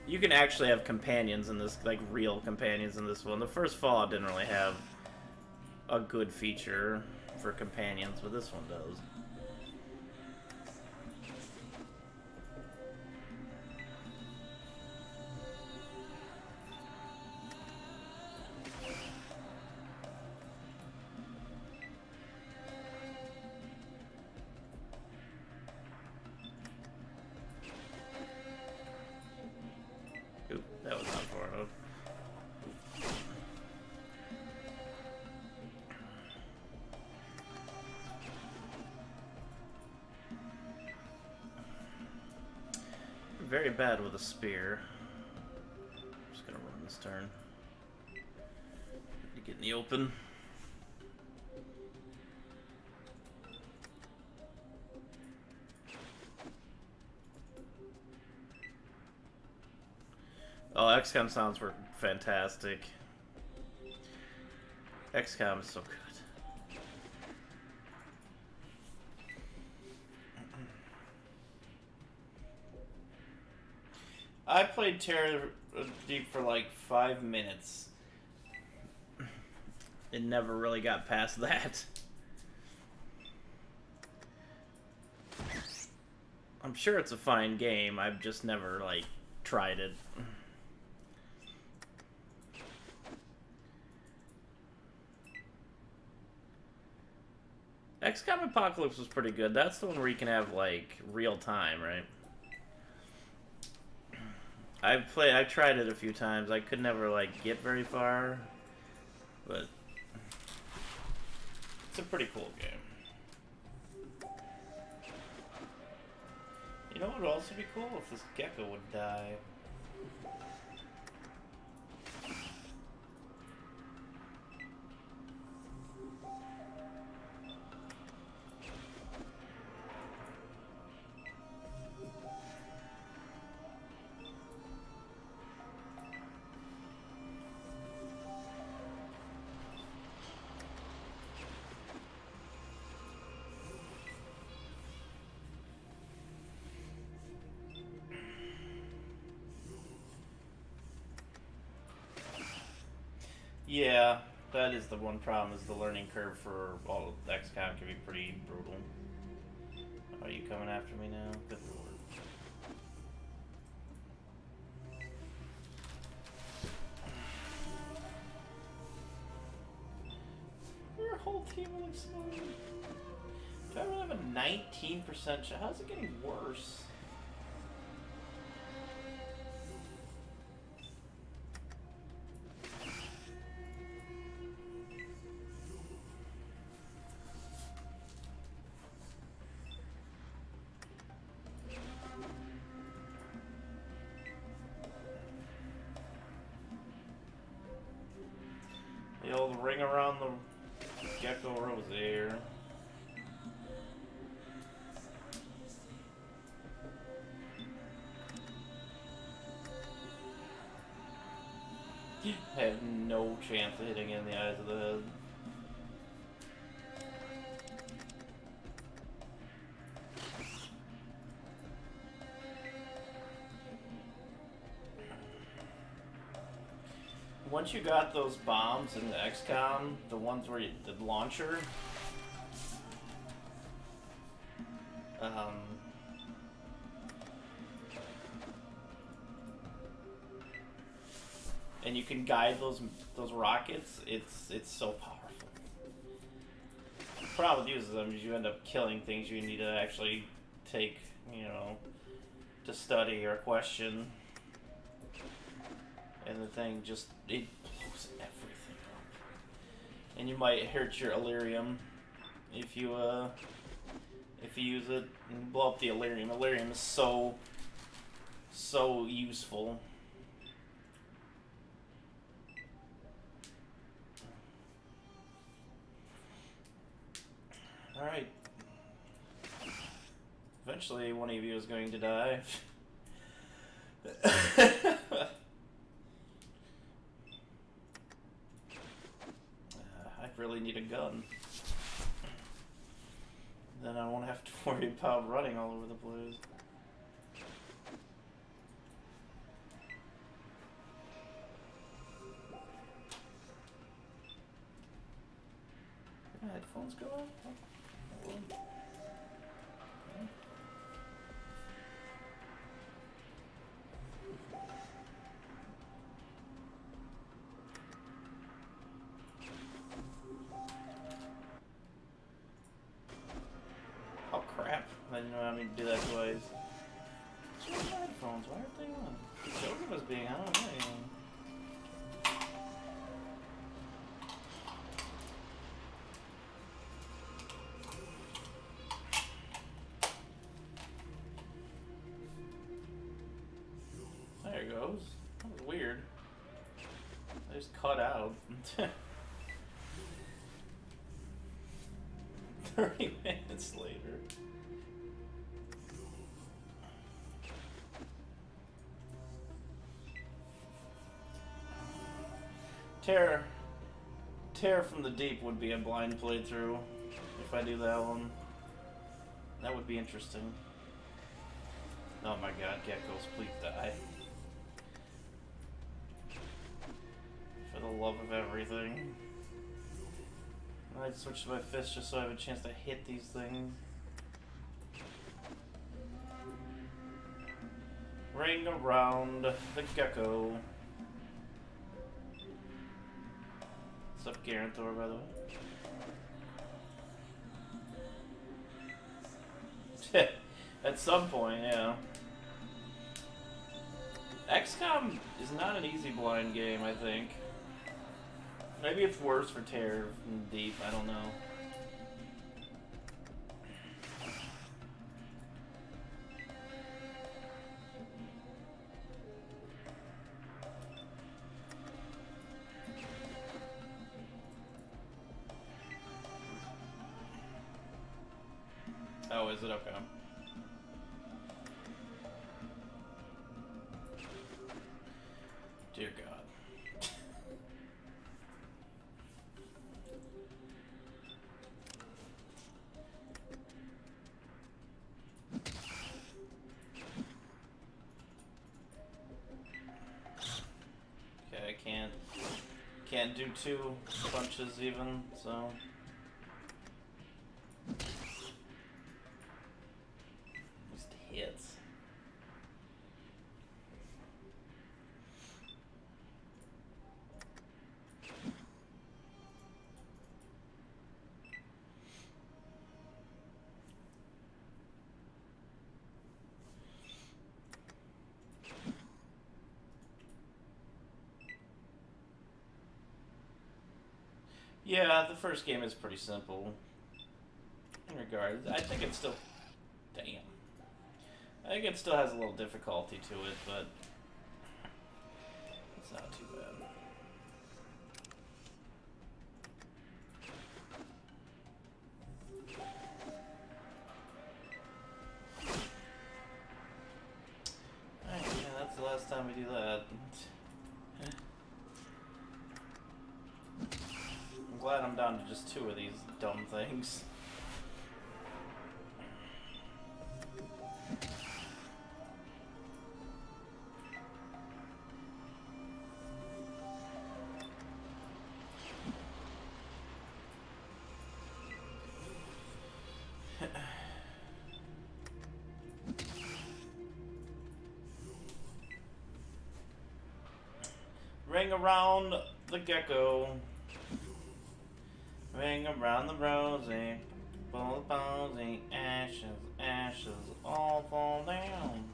You can actually have companions in this, like real companions in this one. The first Fallout didn't really have a good feature for companions, but this one does. Very bad with a spear. I'm just gonna run this turn. To get in the open. Oh, XCOM sounds were fantastic. XCOM is so good. I played Terra Deep for like 5 minutes. It never really got past that. I'm sure it's a fine game. I've just never like tried it. XCOM Apocalypse was pretty good. That's the one where you can have like real time, right? I tried it a few times. I could never like get very far, but it's a pretty cool game. You know what would also be cool if this gecko would die. Yeah, that is the one problem, is the learning curve for all of XCOM can be pretty brutal. Are you coming after me now? Good lord. Your whole team will explode. a 19% chance. How's it getting worse? The old ring around the Gecko Rosier. I have no chance of hitting it in the eyes of the head. Once you got those bombs in the XCOM, the ones where the launcher, and you can guide those rockets, it's so powerful. The problem with using them is you end up killing things you need to actually take, you know, to study or question. And the thing just, it blows everything up. And you might hurt your Elerium if you use it and blow up the Elerium. Elerium is so useful. Alright. Eventually one of you is going to die. I really need a gun. Then I won't have to worry about running all over the place. Did my headphones go off? Oh, hold on. Oh crap, I didn't know I mean to do that twice. What's my headphones? Why aren't they on? Joker was being on, not anything. There it goes. That was weird. I just cut out. 30 minutes later. Terror from the Deep would be a blind playthrough if I do that one. That would be interesting. Oh my god, geckos, please die. For the love of everything. I'd switch to my fist just so I have a chance to hit these things. Ring around the gecko. What's up, Garanthor, by the way? At some point, yeah. XCOM is not an easy blind game, I think. Maybe it's worse for Terror from the Deep, I don't know. Oh, is it? Okay. Dear God. Okay, I can't do 2 punches even, so. Just hits. Yeah, the first game is pretty simple in regards. I think it still. Damn. I think it still has a little difficulty to it, but it's not too bad. Alright, yeah, that's the last time we do that. I'm glad I'm down to just 2 of these dumb things. Ring around the gecko. Ring around the rosy. Full of posy. Ashes, ashes, all fall down.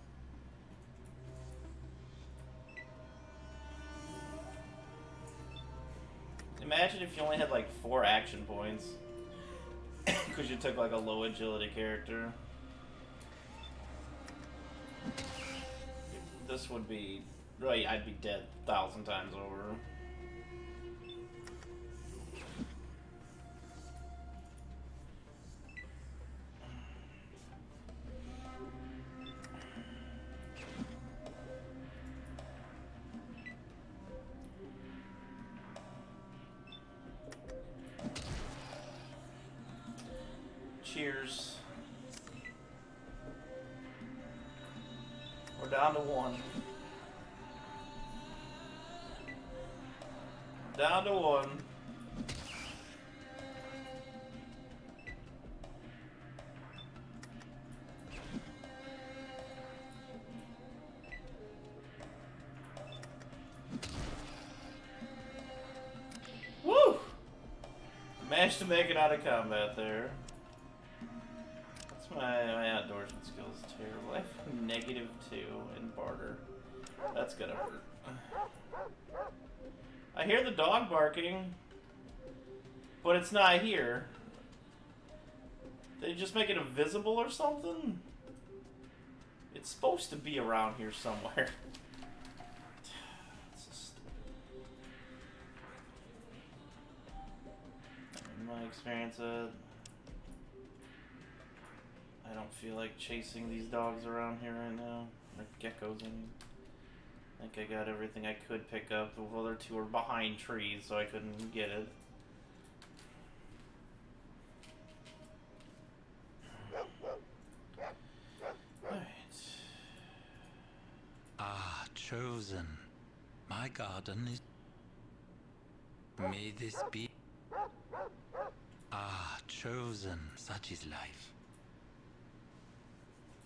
Imagine if you only had like 4 action points. Because you took like a low agility character. This would be. Right, I'd be dead 1,000 times over. Cheers. We're down to 1. Down to 1. Woo! Managed to make it out of combat there. That's my outdoorsman skills terrible. I have -2 in barter. That's gonna hurt. I hear the dog barking, but it's not here. They just make it invisible or something? It's supposed to be around here somewhere. In my experience, I don't feel like chasing these dogs around here right now. Or geckos, I mean. I think I got everything I could pick up. The other 2 are behind trees, so I couldn't get it. Alright. Ah, chosen. My garden is... May this be... Ah, chosen. Such is life.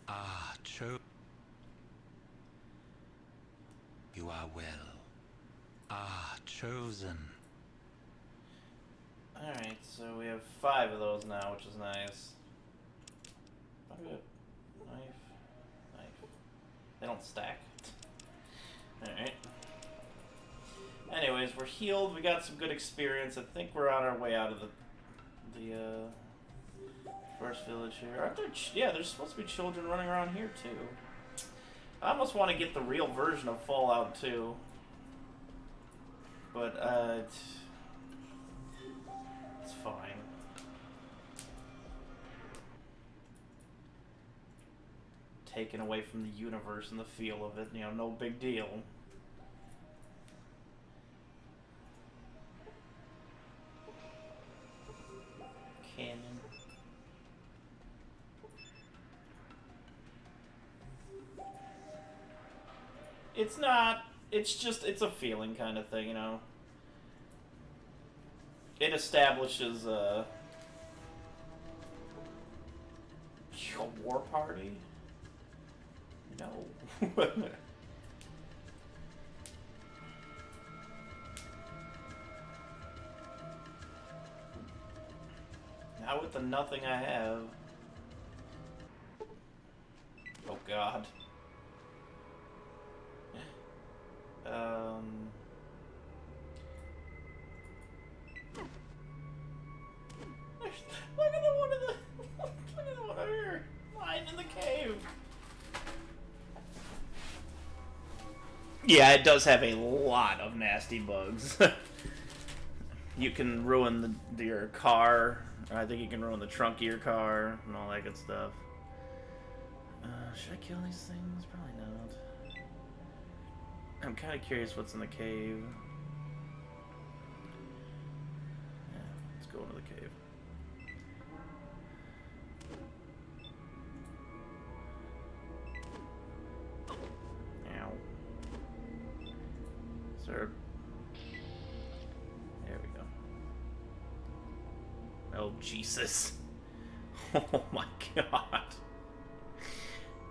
Ah, you are well. Ah, chosen. Alright, so we have 5 of those now, which is nice. How do we have knife? They don't stack. Alright. Anyways, we're healed. We got some good experience. I think we're on our way out of the first village here. Aren't there? Yeah, there's supposed to be children running around here too. I almost want to get the real version of Fallout 2, but it's fine. Taken away from the universe and the feel of it, you know, no big deal. Cannon. It's not, it's just, it's a feeling kind of thing, you know. It establishes a war party? No. Not with the nothing I have. Oh god. Yeah, it does have a lot of nasty bugs. You can ruin your car. I think you can ruin the trunk of your car and all that good stuff. Should I kill these things? Probably not. I'm kind of curious what's in the cave. Yeah, let's go into the cave. Ow. Sir. There we go. Oh, Jesus. Oh my god.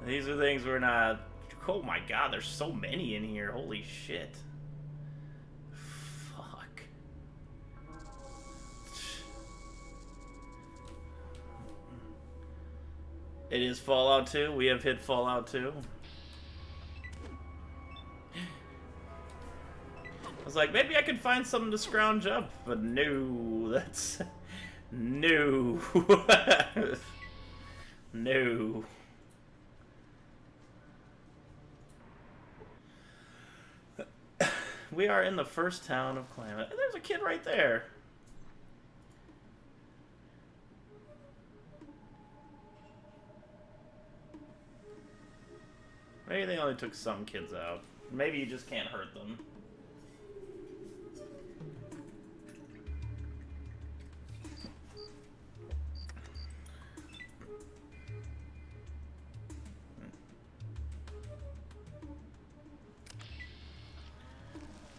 These are things we're not... Oh my god, there's so many in here. Holy shit. Fuck. It is Fallout 2. We have hit Fallout 2. I was like, maybe I could find something to scrounge up, but no, that's... No. No. We are in the first town of Klamath. There's a kid right there. Maybe they only took some kids out. Maybe you just can't hurt them.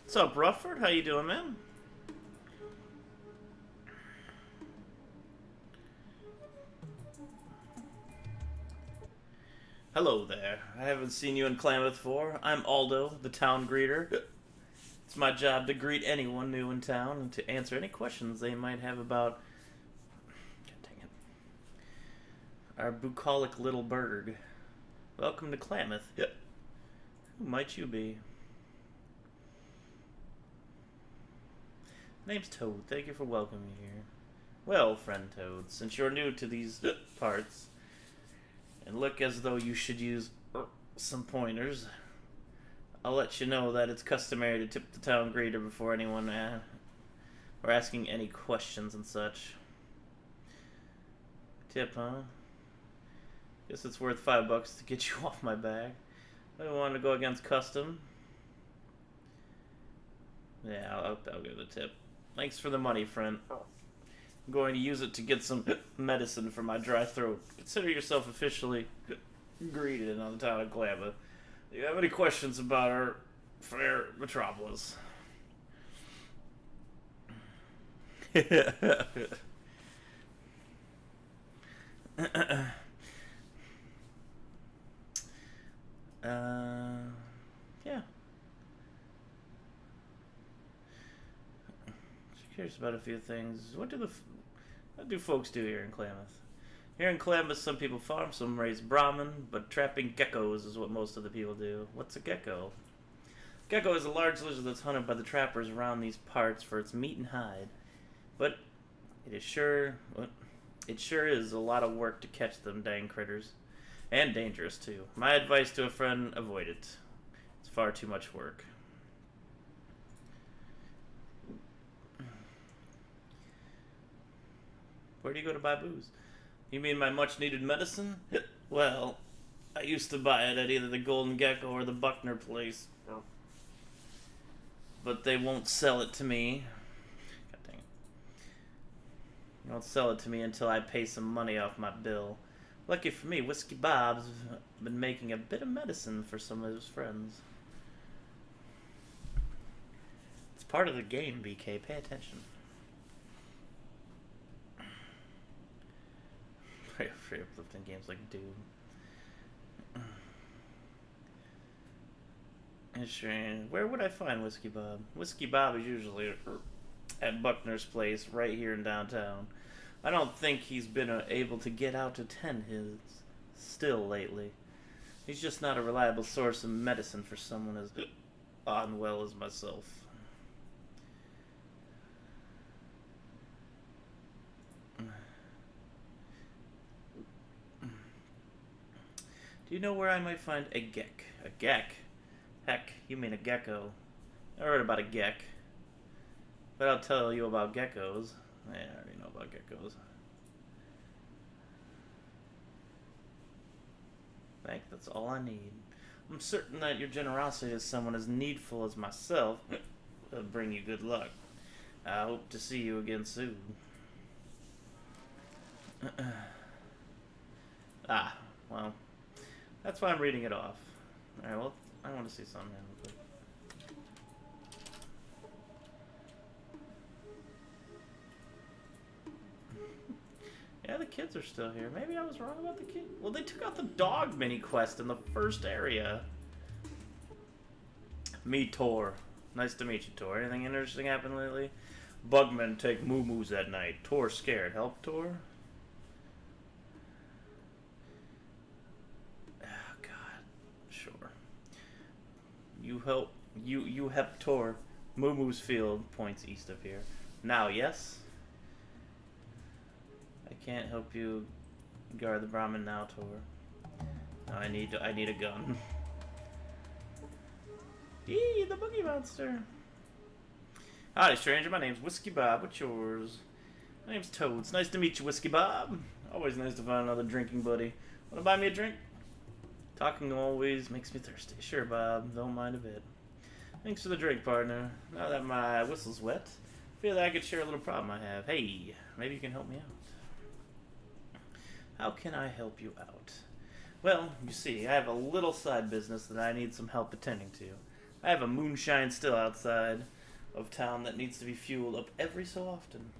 What's up, Rufford? How you doing, man? Hello there. I haven't seen you in Klamath before. I'm Aldo, the town greeter. It's my job to greet anyone new in town and to answer any questions they might have about... God dang it. Our bucolic little burg. Welcome to Klamath. Yep. Who might you be? Name's Toad. Thank you for welcoming me here. Well, friend Toad, since you're new to these parts, and look as though you should use some pointers, I'll let you know that it's customary to tip the town greeter before anyone or asking any questions and such. Tip, huh? Guess it's worth $5 to get you off my back. I want to go against custom. Yeah, I'll give the tip. Thanks for the money, friend. I'm going to use it to get some medicine for my dry throat. Consider yourself officially greeted on the town of Klamath. Do you have any questions about our fair metropolis? Yeah. Curious about a few things. What do folks do here in Klamath? Here in Klamath, some people farm, some raise Brahmin, but trapping geckos is what most of the people do. What's a gecko? Gecko is a large lizard that's hunted by the trappers around these parts for its meat and hide. But it sure is a lot of work to catch them dang critters. And dangerous, too. My advice to a friend, avoid it. It's far too much work. Where do you go to buy booze? You mean my much-needed medicine? Well, I used to buy it at either the Golden Gecko or the Buckner place. But they won't sell it to me. God dang it. They won't sell it to me until I pay some money off my bill. Lucky for me, Whiskey Bob's been making a bit of medicine for some of his friends. It's part of the game, BK. Pay attention. Free uplifting games like Doom. Where would I find Whiskey Bob? Whiskey Bob is usually at Buckner's place right here in downtown. I don't think he's been able to get out to tend his still lately. He's just not a reliable source of medicine for someone as unwell as myself. Do you know where I might find a geck? A geck? Heck, you mean a gecko. I heard about a geck. But I'll tell you about geckos. Yeah, I already know about geckos. I think that's all I need. I'm certain that your generosity to someone as needful as myself will bring you good luck. I hope to see you again soon. Well, that's why I'm reading it off. Alright, well, I want to see something real quick. Yeah, the kids are still here. Maybe I was wrong about the kids. Well, they took out the dog mini quest in the first area. Me, Tor. Nice to meet you, Tor. Anything interesting happened lately? Bugmen take moo-moos at night. Tor scared. Help, Tor? Oh, God. Sure. You help. You help Tor. Moo-moo's field points east of here. Now, yes? I can't help you guard the Brahmin now, Tor. No, I need a gun. Eee, the boogie monster. Howdy, stranger. My name's Whiskey Bob. What's yours? My name's Toads. Nice to meet you, Whiskey Bob. Always nice to find another drinking buddy. Wanna buy me a drink? Talking always makes me thirsty. Sure, Bob. Don't mind a bit. Thanks for the drink, partner. Now that my whistle's wet, I feel that I could share a little problem I have. Hey, maybe you can help me out. How can I help you out? Well, you see, I have a little side business that I need some help attending to. I have a moonshine still outside of town that needs to be fueled up every so often.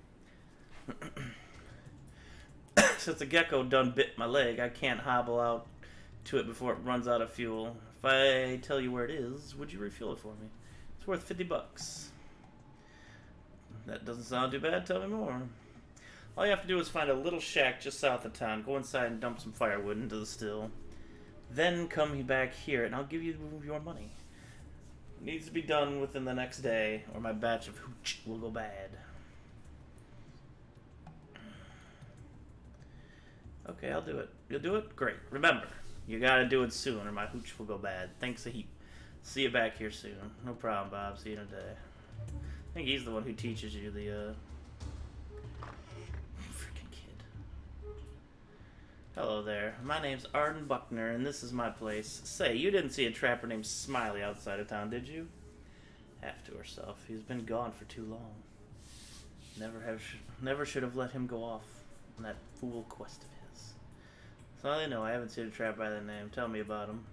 Since the gecko done bit my leg, I can't hobble out to it before it runs out of fuel. If I tell you where it is, would you refuel it for me? It's worth $50. That doesn't sound too bad. Tell me more. All you have to do is find a little shack just south of town. Go inside and dump some firewood into the still. Then come back here, and I'll give you your money. It needs to be done within the next day, or my batch of hooch will go bad. Okay, I'll do it. You'll do it? Great. Remember, you gotta do it soon, or my hooch will go bad. Thanks a heap. See you back here soon. No problem, Bob. See you in a day. I think he's the one who teaches you the, freaking kid. Hello there. My name's Arden Buckner, and this is my place. Say, you didn't see a trapper named Smiley outside of town, did you? Half to herself. He's been gone for too long. Never should have let him go off on that fool quest of his. So I know I haven't seen a trap by that name. Tell me about him.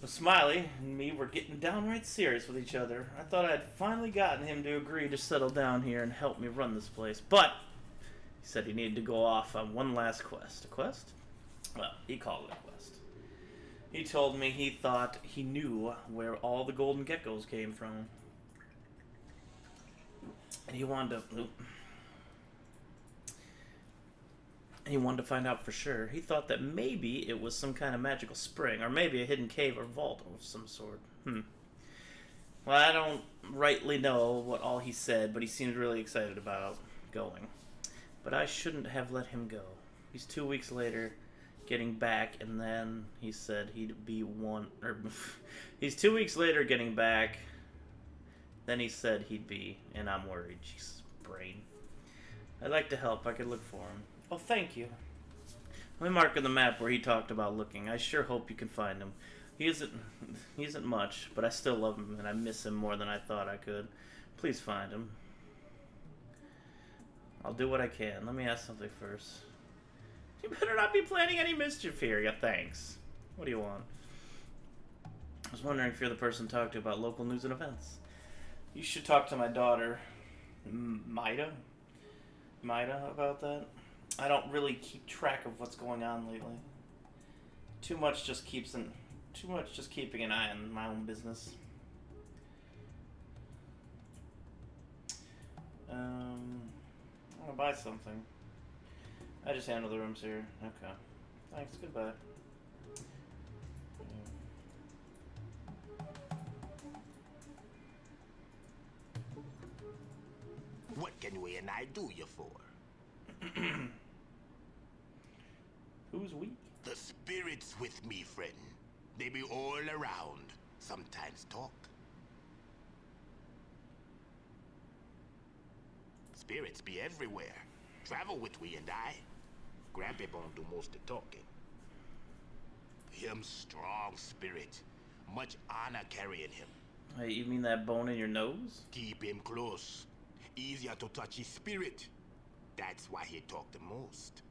Well, Smiley and me were getting downright serious with each other. I thought I'd finally gotten him to agree to settle down here and help me run this place. But he said he needed to go off on one last quest. A quest? Well, he called it a quest. He told me he thought he knew where all the golden geckos came from. And he wanted to find out for sure. He thought that maybe it was some kind of magical spring, or maybe a hidden cave or vault of some sort. Well, I don't rightly know what all he said, but he seemed really excited about going. But I shouldn't have let him go. He's 2 weeks later getting back, and then he said he'd be he's 2 weeks later getting back, then he said he'd be, and I'm worried. Jesus, brain. I'd like to help. I could look for him. Oh, thank you. Let me mark on the map where he talked about looking. I sure hope you can find him. He isn't much, but I still love him, and I miss him more than I thought I could. Please find him. I'll do what I can. Let me ask something first. You better not be planning any mischief here. Yeah, thanks. What do you want? I was wondering if you're the person to talk to about local news and events. You should talk to my daughter, Maida, about that. I don't really keep track of what's going on lately. Too much just keeping an eye on my own business. I want to buy something. I just handle the rooms here. Okay. Thanks. Goodbye. What can we and I do you for? Who's we? The spirits with me, friend. They be all around. sometimes talk. Spirits be everywhere. Travel with we and I. Grampy Bone do most of talking. Him strong spirit. Much honor carrying him. Hey, you mean that bone in your nose? Keep him close. Easier to touch his spirit. That's why he talk the most.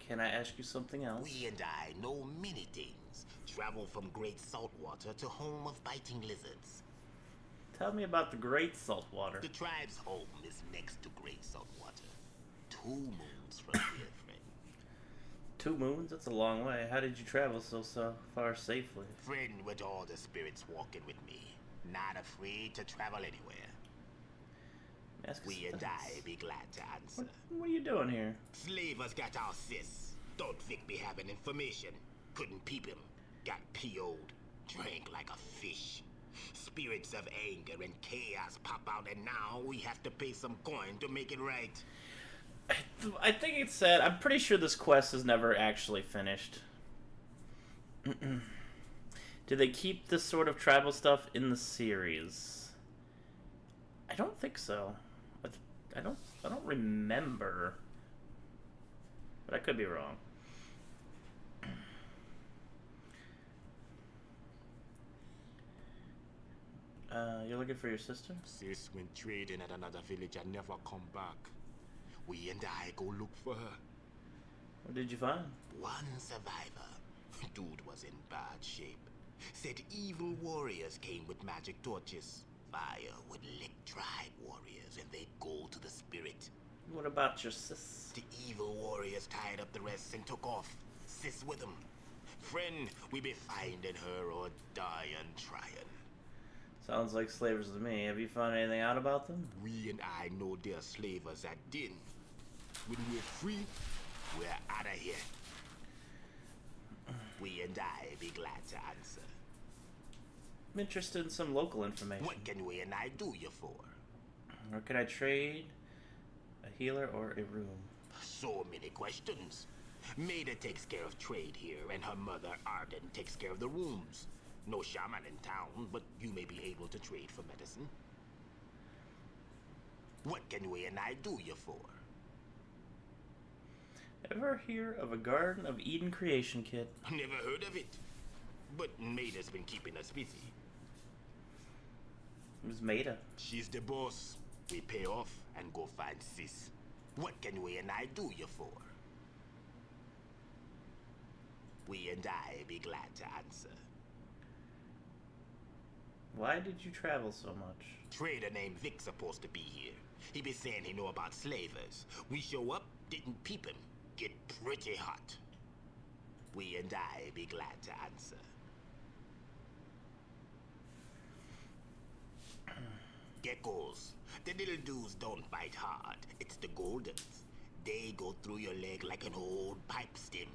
Can I ask you something else? We and I know many things. Travel from Great Saltwater to home of biting lizards. Tell me about the Great Saltwater. The tribe's home is next to Great Saltwater. 2 moons from here, friend. 2 moons? That's a long way. How did you travel so far safely? Friend with all the spirits walking with me. Not afraid to travel anywhere. Ask us We and things. I be glad to answer. What are you doing here? Slavers got our sis. Don't think we having information. Couldn't peep him. Got PO'd. Drank like a fish. Spirits of anger and chaos pop out, and now we have to pay some coin to make it right. I think it's sad. I'm pretty sure this quest is never actually finished. Do they keep this sort of tribal stuff in the series? I don't think so. I don't remember. But I could be wrong. You're looking for your sister? Sis went trading at another village and never come back. We and I go look for her. What did you find? One survivor. Dude was in bad shape. Said evil warriors came with magic torches. Fire would lick tribe warriors and they'd go to the spirit. What about your sis? The evil warriors tied up the rest and took off. Sis with them. Friend, we be finding her or dying trying. Sounds like slavers to me. Have you found anything out about them? We and I know they're slavers at Din. When we're free, we're out of here. We and I be glad to answer. I'm interested in some local information. What can we and I do you for? Or can I trade a healer or a room? So many questions. Maida takes care of trade here, and her mother Arden takes care of the rooms. No shaman in town, but you may be able to trade for medicine. What can we and I do you for? Ever hear of a Garden of Eden creation kit? Never heard of it. But Maida's been keeping us busy. Who's Maida? She's the boss. We pay off and go find sis. What can we and I do you for? We and I be glad to answer. Why did you travel so much? Trader named Vic supposed to be here. He be saying he know about slavers. We show up, didn't peep him. Get pretty hot. We and I be glad to answer. Geckos. The little dudes don't bite hard. It's the Goldens. They go through your leg like an old pipe stem.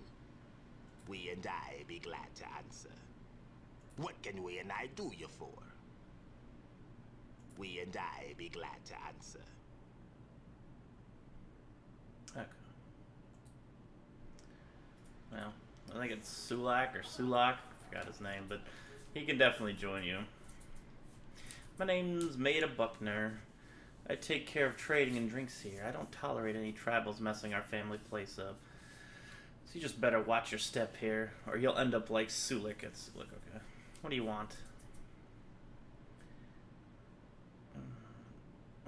We and I be glad to answer. What can we and I do you for? We and I be glad to answer. Okay. Well, I think it's Sulak or Sulak. I forgot his name, but he can definitely join you. My name's Maida Buckner. I take care of trading and drinks here. I don't tolerate any tribals messing our family place up. So you just better watch your step here, or you'll end up like Sulik at Sulik. Okay. What do you want?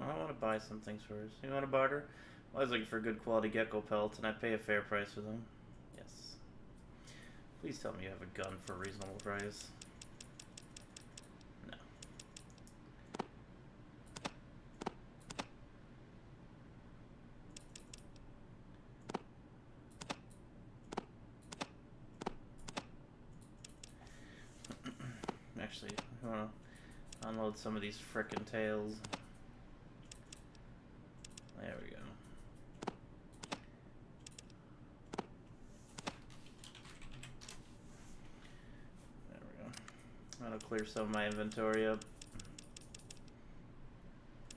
I want to buy some things first. You want to barter? I was looking for good quality gecko pelts, and I pay a fair price for them. Yes. Please tell me you have a gun for a reasonable price. No. Actually, I want to unload some of these frickin' tails. There we go. There we go. That'll clear some of my inventory up.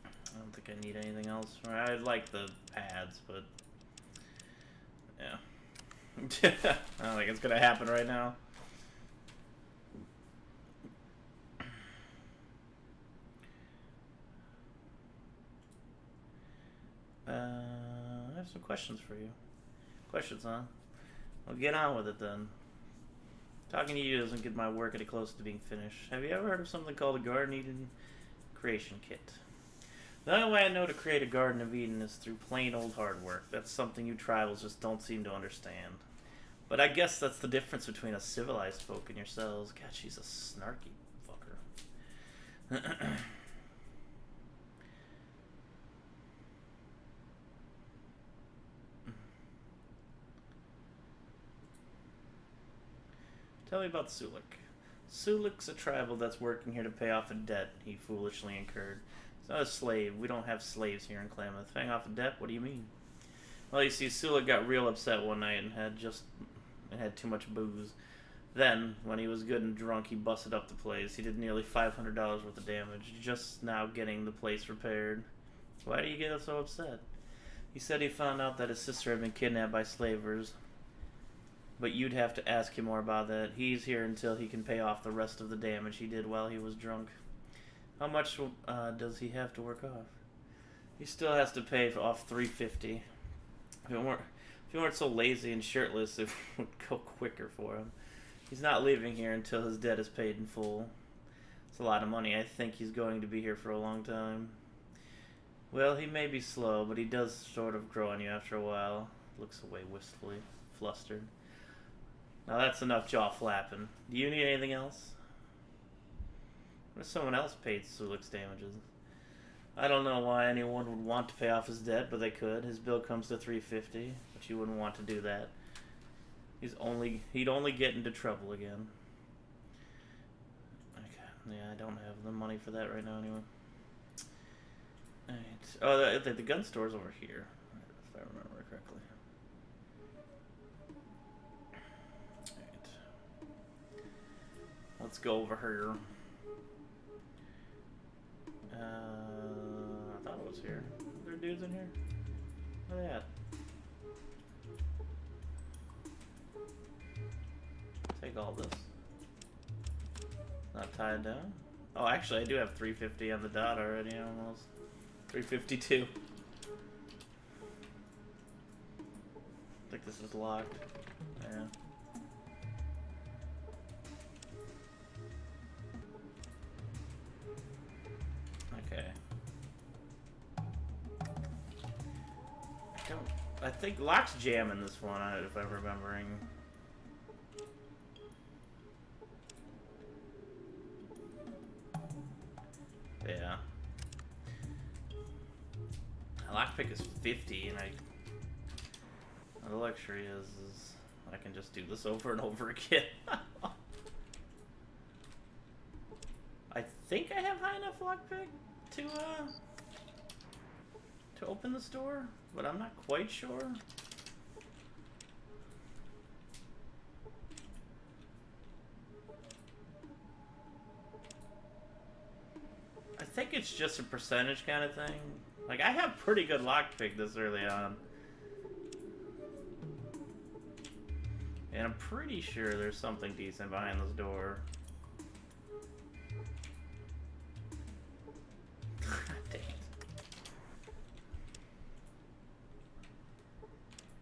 I don't think I need anything else. I like the pads, but yeah. I don't think it's gonna happen right now. I have some questions for you. Questions, huh? Well, get on with it then. Talking to you doesn't get my work any closer to being finished. Have you ever heard of something called a Garden Eden Creation Kit? The only way I know to create a Garden of Eden is through plain old hard work. That's something you tribals just don't seem to understand. But I guess that's the difference between us civilized folk and yourselves. God, she's a snarky fucker. Tell me about Sulik. Sulik's a tribal that's working here to pay off a debt he foolishly incurred. He's not a slave. We don't have slaves here in Klamath. Paying off a debt? What do you mean? Well, you see, Sulik got real upset one night and had too much booze. Then, when he was good and drunk, he busted up the place. He did nearly $500 worth of damage, just now getting the place repaired. Why do you get so upset? He said he found out that his sister had been kidnapped by slavers. But you'd have to ask him more about that. He's here until he can pay off the rest of the damage he did while he was drunk. How much does he have to work off? He still has to pay off $350. If he weren't so lazy and shirtless, it would go quicker for him. He's not leaving here until his debt is paid in full. It's a lot of money. I think he's going to be here for a long time. Well, he may be slow, but he does sort of grow on you after a while. Looks away wistfully, flustered. Now that's enough jaw flapping. Do you need anything else? What if someone else paid Sulik's damages? I don't know why anyone would want to pay off his debt, but they could. His bill comes to $350, but you wouldn't want to do that. He'd only get into trouble again. Okay, yeah, I don't have the money for that right now anyway. Alright. Oh, the gun store's over here, if I remember correctly. Let's go over here. I thought it was here. Are there dudes in here? Where are they at? Take all this. Not tied down. Oh, actually, I do have 350 on the dot already, almost. 352. I think this is locked. Yeah. Okay. I think lock's jamming this one, if I'm remembering. Yeah. Lockpick is 50, and the luxury is I can just do this over and over again. I think I have high enough lockpick to open the store, but I'm not quite sure. I think it's just a percentage kind of thing. Like, I have pretty good lockpick this early on. And I'm pretty sure there's something decent behind this door. Dang it.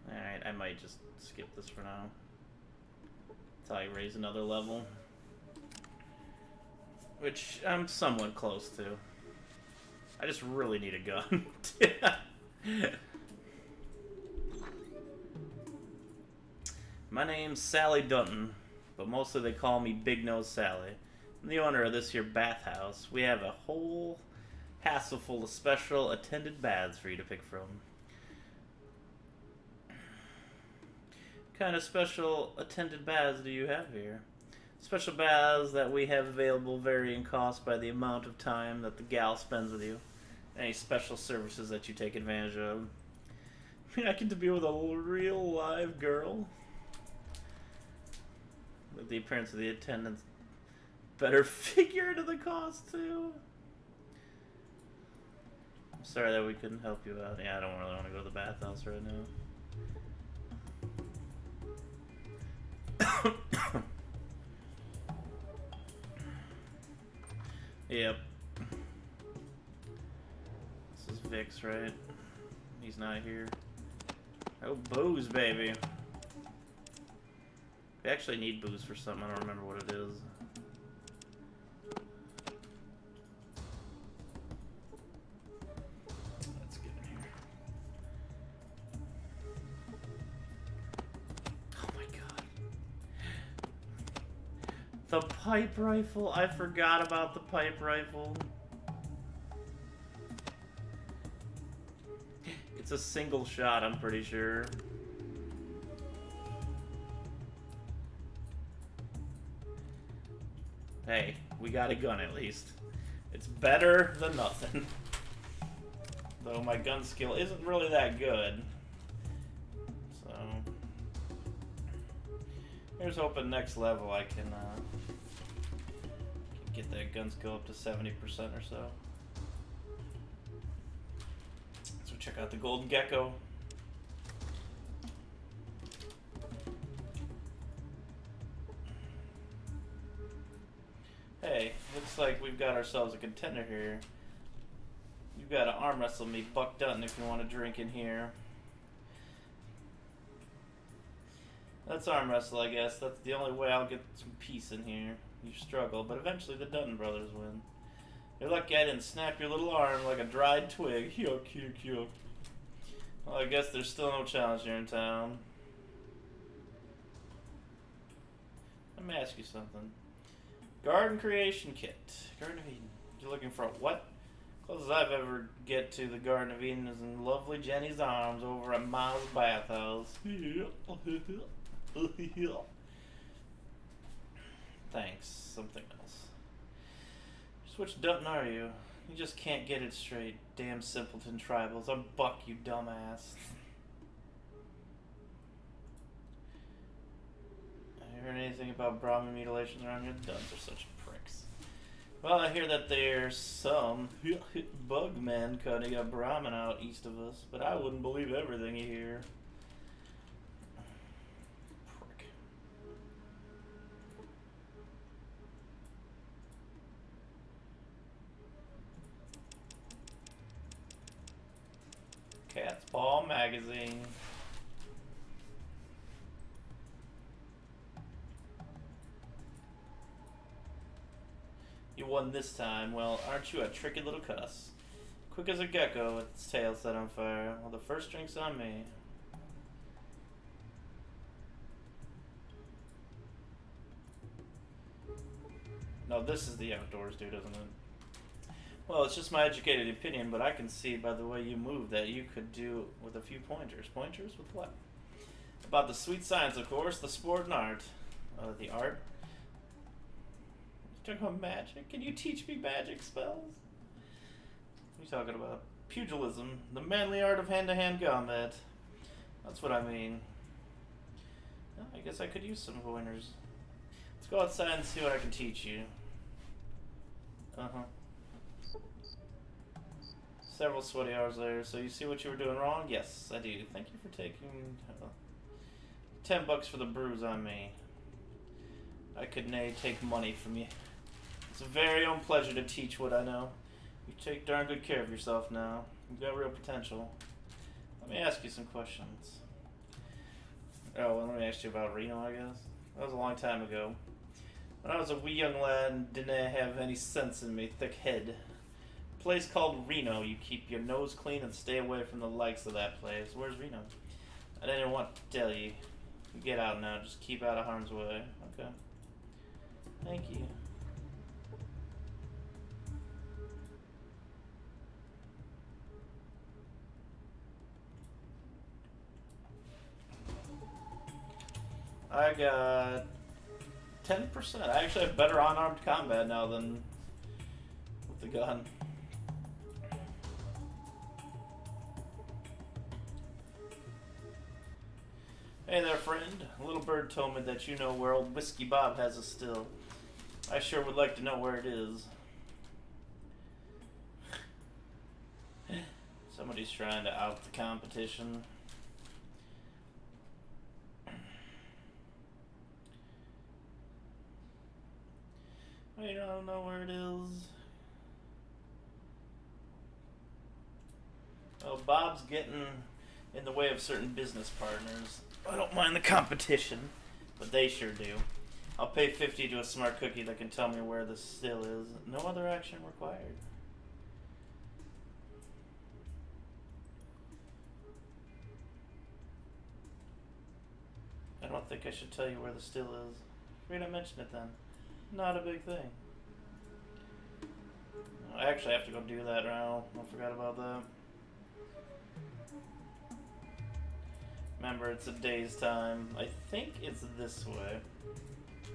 Alright, I might just skip this for now. Until I raise another level. Which I'm somewhat close to. I just really need a gun. My name's Sally Dunton, but mostly they call me Big Nose Sally. I'm the owner of this here bathhouse. We have a whole hassle full of special attended baths for you to pick from. What kind of special attended baths do you have here? Special baths that we have available vary in cost by the amount of time that the gal spends with you. Any special services that you take advantage of. I mean, I get to be with a real live girl. With the appearance of the attendants better figure into the cost too. I'm sorry that we couldn't help you out. Yeah, I don't really want to go to the bathhouse right now. Yep. This is Vix, right? He's not here. Oh, booze, baby. We actually need booze for something. I don't remember what it is. Let's get in here. Oh my god. The pipe rifle. I forgot about the pipe rifle. It's a single shot, I'm pretty sure. Hey, we got a gun at least. It's better than nothing. Though my gun skill isn't really that good. So here's hoping next level I can get that gun skill up to 70% or so. So check out the Golden Gecko. Hey, looks like we've got ourselves a contender here. You've got to arm wrestle me, Buck Dutton, if you want to drink in here. Let's arm wrestle, I guess. That's the only way I'll get some peace in here. You struggle, but eventually the Dutton brothers win. You're lucky I didn't snap your little arm like a dried twig. Yuck, yuck, yuck. Well, I guess there's still no challenge here in town. Let me ask you something. Garden Creation Kit. Garden of Eden. You're looking for a what? Closest I've ever get to the Garden of Eden is in lovely Jenny's arms over at Miles' bathhouse. Thanks. Something else. Just which Dutton are you? You just can't get it straight. Damn simpleton tribals. I'm Buck, you dumbass. Heard anything about Brahmin mutilations around here? The Duns are such pricks. Well, I hear that there's some bug men cutting a Brahmin out east of us, but I wouldn't believe everything you hear. Prick. Cat's Paw Magazine. You won this time. Well, aren't you a tricky little cuss? Quick as a gecko with its tail set on fire. Well, the first drink's on me. No, this is the outdoors dude, isn't it? Well, it's just my educated opinion, but I can see by the way you move that you could do with a few pointers. Pointers with what? About the sweet science, of course, the sport and art. The art? You talking about magic? Can you teach me magic spells? What are you talking about? Pugilism, the manly art of hand-to-hand combat. That's what I mean. Well, I guess I could use some pointers. Let's go outside and see what I can teach you. Several sweaty hours later, so you see what you were doing wrong? Yes, I do. Thank you for taking $10 for the bruise on me. I could nay take money from you. It's a very own pleasure to teach what I know. You take darn good care of yourself now. You've got real potential. Let me ask you some questions. Oh, well, let me ask you about Reno, I guess. That was a long time ago. When I was a wee young lad and didn't have any sense in me, thick head. A place called Reno. You keep your nose clean and stay away from the likes of that place. Where's Reno? I didn't want to tell you. You get out now. Just keep out of harm's way. Okay. Thank you. I got 10%. I actually have better unarmed combat now than with the gun. Hey there, friend. A little bird told me that you know where old Whiskey Bob has a still. I sure would like to know where it is. Somebody's trying to out the competition. I don't know where it is. Oh, Bob's getting in the way of certain business partners. I don't mind the competition, but they sure do. I'll pay 50 to a smart cookie that can tell me where the still is. No other action required. I don't think I should tell you where the still is. Afraid I mentioned it then. Not a big thing. I actually have to go do that now. I forgot about that. Remember, it's a day's time. I think it's this way,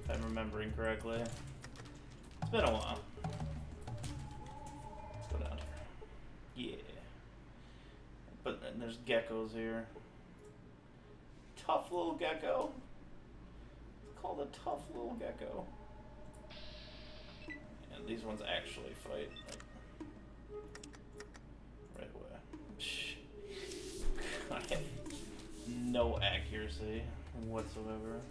if I'm remembering correctly. It's been a while. Let's go down here. Yeah. But there's geckos here. Tough little gecko. It's called a tough little gecko. And these ones actually fight. Like, right away. I have no accuracy whatsoever.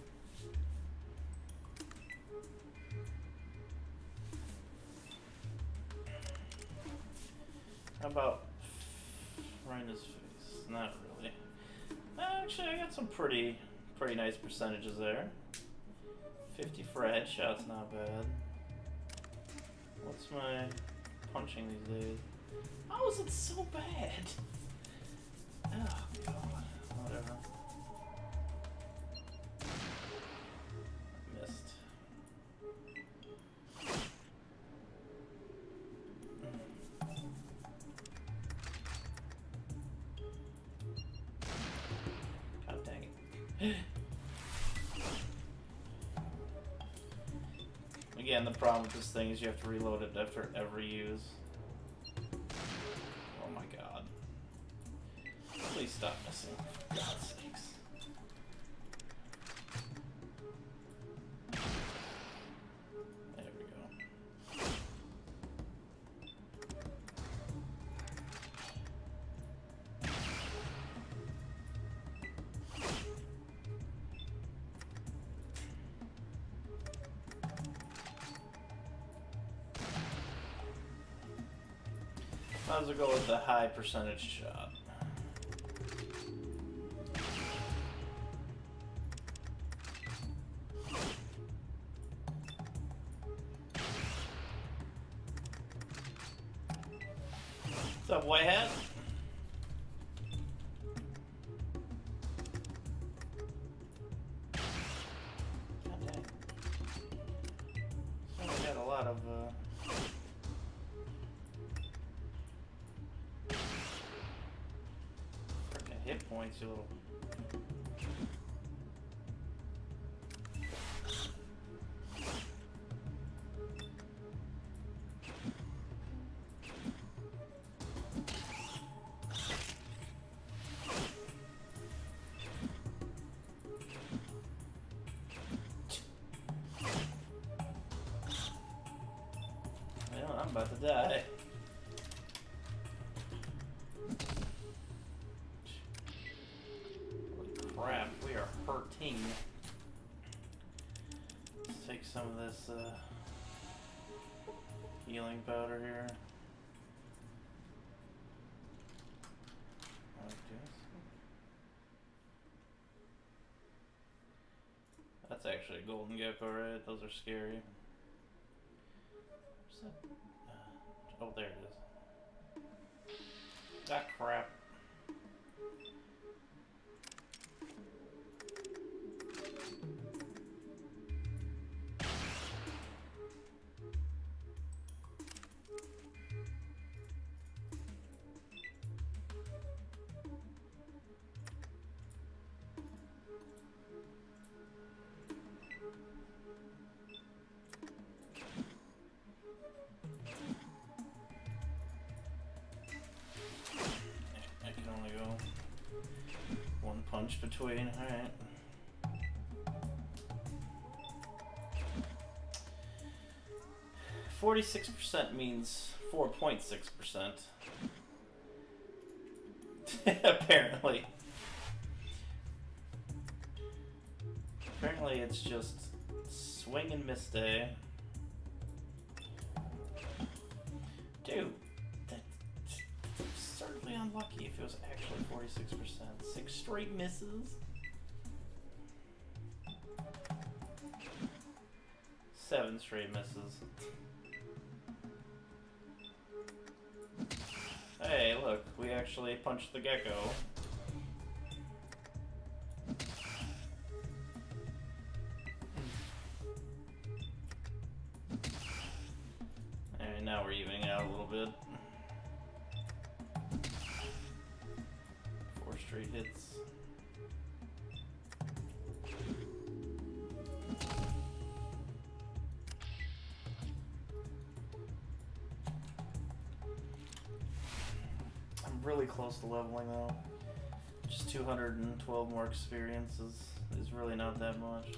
How about right in his face? Not really. Actually, I got some pretty nice percentages there. 50 for a headshot's not bad. What's my punching these days? How is it so bad? Oh god. Whatever. Missed. God dang it. Again, the problem with this thing is you have to reload it after every use. Oh my god. Please stop missing. For God's sakes. There we go. Might as well go with the high percentage shot. What's up, white hat? God dang. So we got a lot of freaking hit points, you little. I'm about to die. Holy crap, we are hurting. Let's take some of this healing powder here. That's actually a golden gecko, right? Those are scary. Where's that? Oh, there it is. Ah, crap. Punch between, alright. %46 means 4.6%. Apparently. Apparently it's just swing and miss day. Dude, that's absurdly unlucky if it was actually 46%. 6 straight misses. 7 straight misses. Hey, look, we actually punched the gecko. Alright, now we're evening out a little bit. 4 straight hits. I'm really close to leveling though. Just 212 more experiences is really not that much.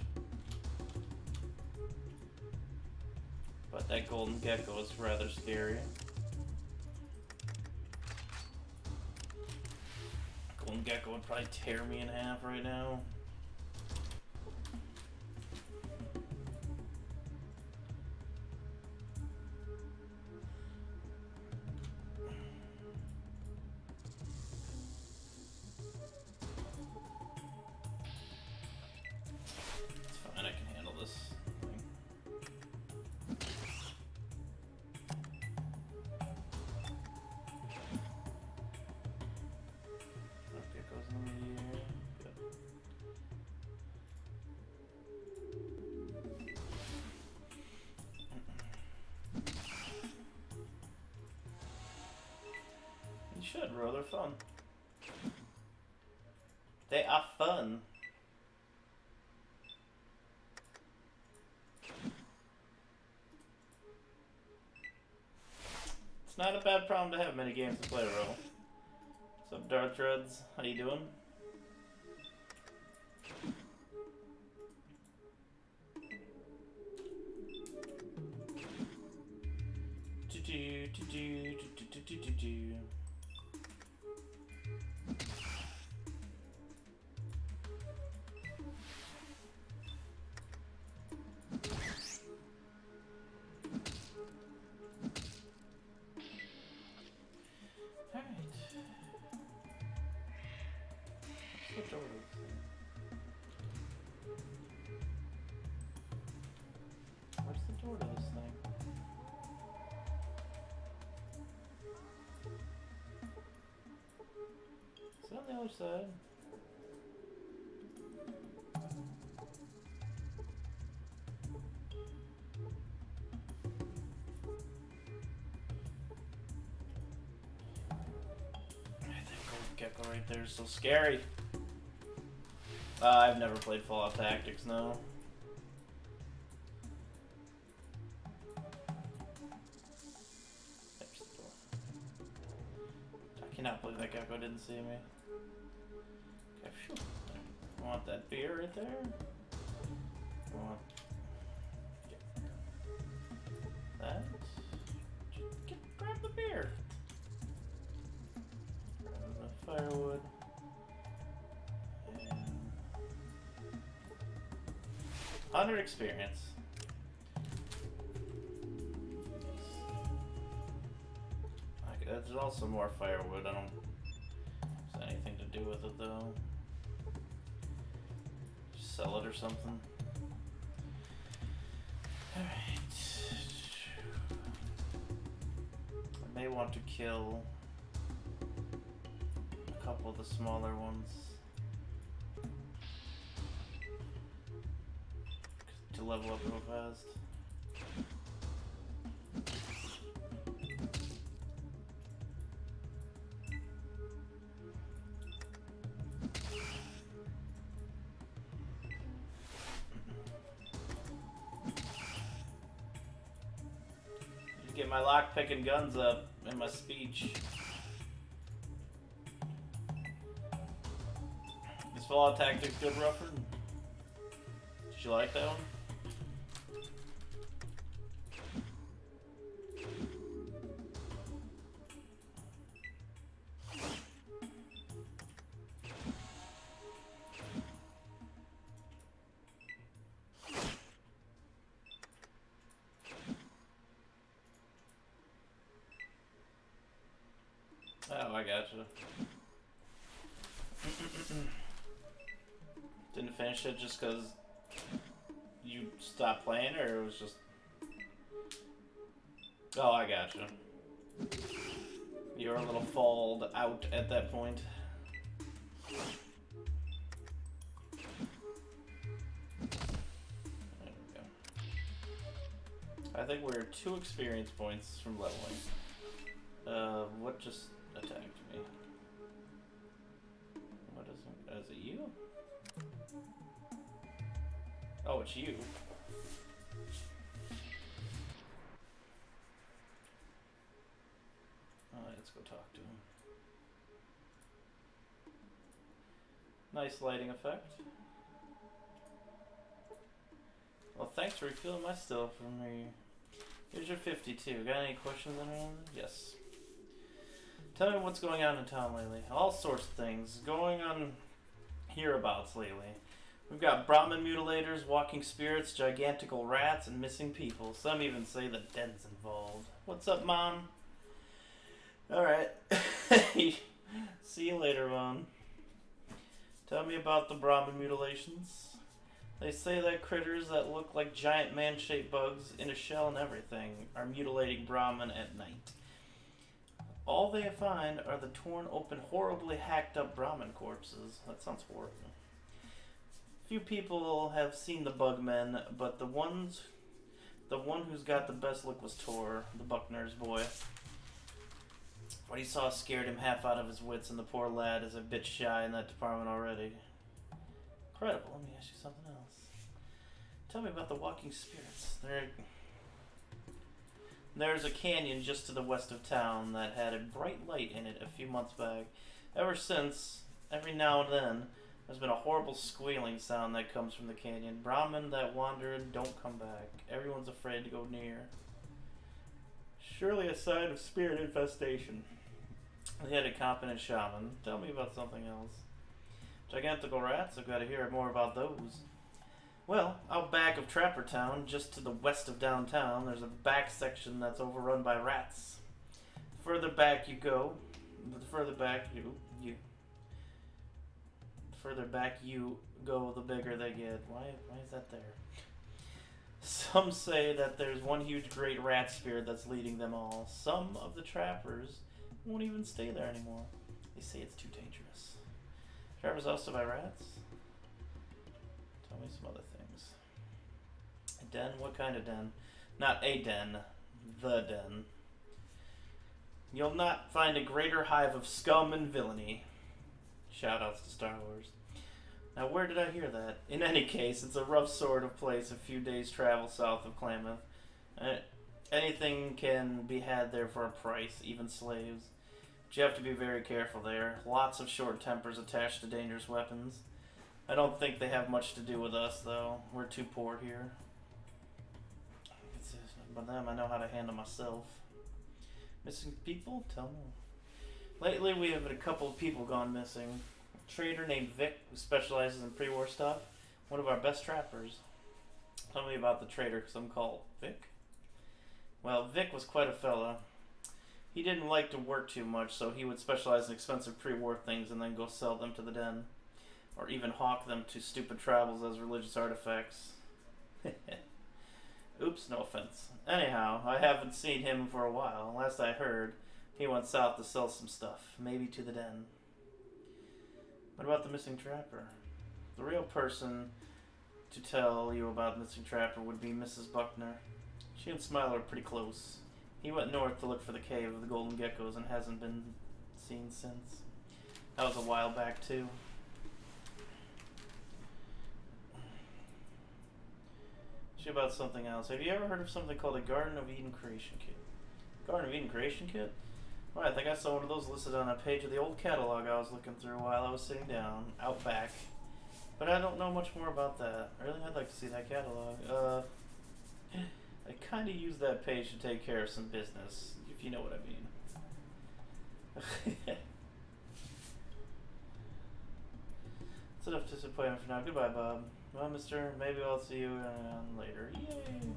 But that golden gecko is rather scary. Golden gecko would probably tear me in half right now. It's fine, I can handle this thing. Okay, goes in here. Good. You should, bro. They're fun. They are fun. It's not a bad problem to have many games to play, bro. What's up, Darth Dreads? How you doing? Alright. What's the door to this thing? Where's the door to this thing? Is it on the other side? Gecko right there is so scary. I've never played Fallout Tactics, no. There's the door. I cannot believe that gecko didn't see me. Okay, phew. I want that beer right there. I want that. Grab the beer. Firewood and 100 experience. Okay, there's also more firewood. I don't have anything to do with it though. Just sell it or something. Alright. I may want to kill couple of the smaller ones to level up real fast. Just get my lockpicking guns up and my speech. Fallout Tactics good, Rufford? Did you like that one? Oh, I gotcha. Didn't finish it just because you stopped playing, or it was just... Oh, I gotcha. You were a little falled out at that point. There we go. I think we're 2 experience points from leveling. What just attacked me? What is it? Is it you? Oh, it's you. Alright, let's go talk to him. Nice lighting effect. Well, thanks for refilling my stuff for me. Here's your 52. Got any questions on it? Yes. Tell me what's going on in town lately. All sorts of things going on hereabouts lately. We've got Brahmin mutilators, walking spirits, gigantical rats, and missing people. Some even say the dead's involved. What's up, Mom? Alright. See you later, Mom. Tell me about the Brahmin mutilations. They say that critters that look like giant man-shaped bugs in a shell and everything are mutilating Brahmin at night. All they find are the torn open, horribly hacked up Brahmin corpses. That sounds horrible. Few people have seen the Bugmen, but the one who's got the best look was Tor, the Buckner's boy. What he saw scared him half out of his wits, and the poor lad is a bit shy in that department already. Incredible. Let me ask you something else. Tell me about the walking spirits. There's a canyon just to the west of town that had a bright light in it a few months back. Ever since, every now and then, there's been a horrible squealing sound that comes from the canyon. Brahmin that wander don't come back. Everyone's afraid to go near. Surely a sign of spirit infestation. They had a competent shaman. Tell me about something else. Gigantical rats? I've got to hear more about those. Well, out back of Trapper Town, just to the west of downtown, there's a back section that's overrun by rats. The further back you go, the further back you go, the bigger they get. Why is that there? Some say that there's one huge great rat spirit that's leading them all. Some of the trappers won't even stay there anymore. They say it's too dangerous. Trappers also by rats? Tell me some other things. A den? What kind of den? Not a den. The den. You'll not find a greater hive of scum and villainy. Shoutouts to Star Wars. Now, where did I hear that? In any case, it's a rough sort of place a few days' travel south of Klamath. Anything can be had there for a price, even slaves. But you have to be very careful there. Lots of short tempers attached to dangerous weapons. I don't think they have much to do with us, though. We're too poor here. But them, I know how to handle myself. Missing people? Tell me. Lately, we have had a couple of people gone missing. A trader named Vic, who specializes in pre-war stuff. One of our best trappers. Tell me about the trader, because I'm called Vic. Well, Vic was quite a fella. He didn't like to work too much, so he would specialize in expensive pre-war things and then go sell them to the den. Or even hawk them to stupid tribals as religious artifacts. Oops, no offense. Anyhow, I haven't seen him for a while. Last I heard, he went south to sell some stuff. Maybe to the den. What about the missing trapper? The real person to tell you about missing trapper would be Mrs. Buckner. She and Smiler are pretty close. He went north to look for the cave of the golden geckos and hasn't been seen since. That was a while back, too. About something else. Have you ever heard of something called a Garden of Eden creation kit? Garden of Eden creation kit? Well, I think I saw one of those listed on a page of the old catalog I was looking through while I was sitting down, out back. But I don't know much more about that. Really, I'd like to see that catalog. I kind of use that page to take care of some business, if you know what I mean. That's enough disappointment for now. Goodbye, Bob. Well, mister, maybe I'll see you later. Yay!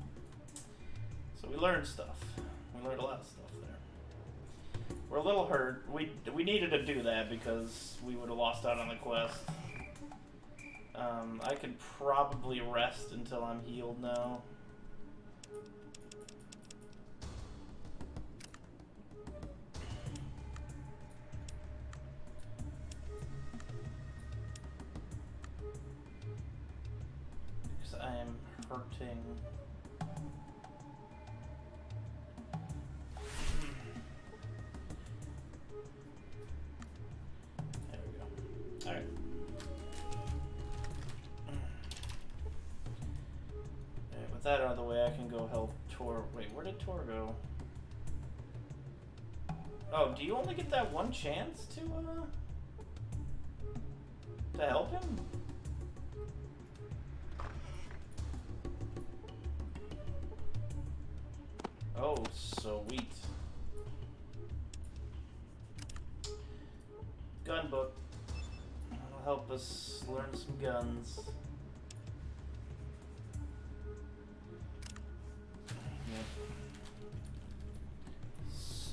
So we learned stuff. We learned a lot of stuff there. We're a little hurt. We needed to do that because we would have lost out on the quest. I could probably rest until I'm healed now. Because I am hurting. There we go. Alright. With that out of the way, I can go help Tor. Wait, where did Tor go? Oh, do you only get that one chance to help him? Oh, sweet. Gun book. That'll help us learn some guns.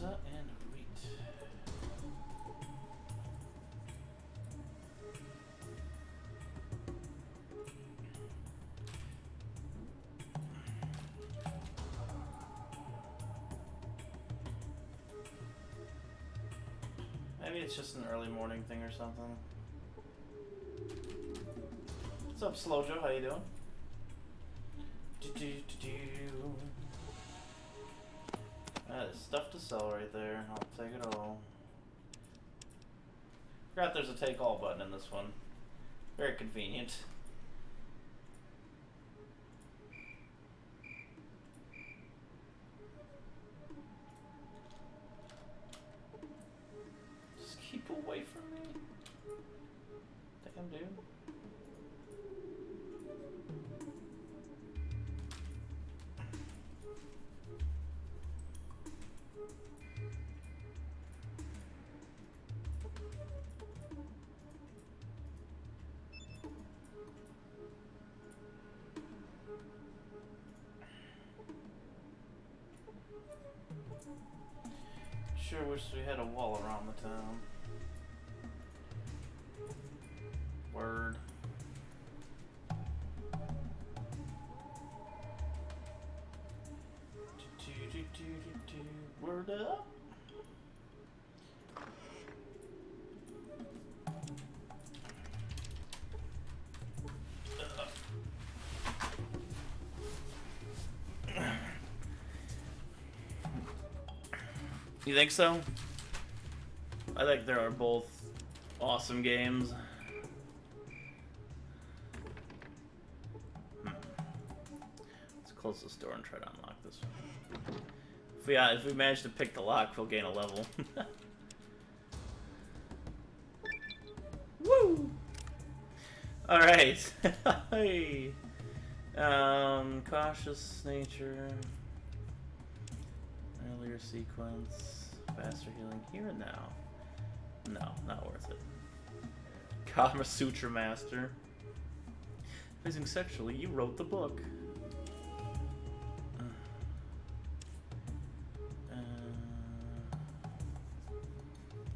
Yep. And wheat. Maybe it's just an early morning thing or something. What's up, Slojo? How you doing? There's stuff to sell right there. I'll take it all. Forgot there's a take all button in this one. Very convenient. Just keep away from me. Damn, dude. Sure wish we had a wall around the town. Word. Word up. You think so? I think there are both awesome games. Let's close this door and try to unlock this one. If we manage to pick the lock, we'll gain a level. Woo! Alright. Hey. Cautious nature. Earlier sequence. Faster healing here and now. No, not worth it. Kama Sutra Master. Amazing sexually, you wrote the book.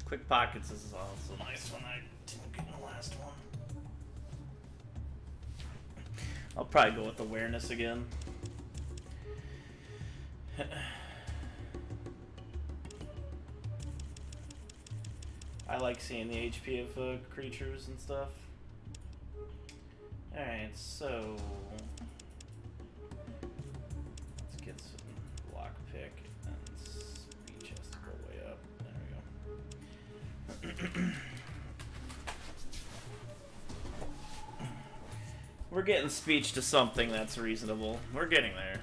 Quick Pockets is also a nice one. I didn't get in the last one. I'll probably go with Awareness again. I like seeing the HP of creatures and stuff. Alright, so let's get some lockpick and speech has to go way up. There we go. We're getting speech to something that's reasonable. We're getting there.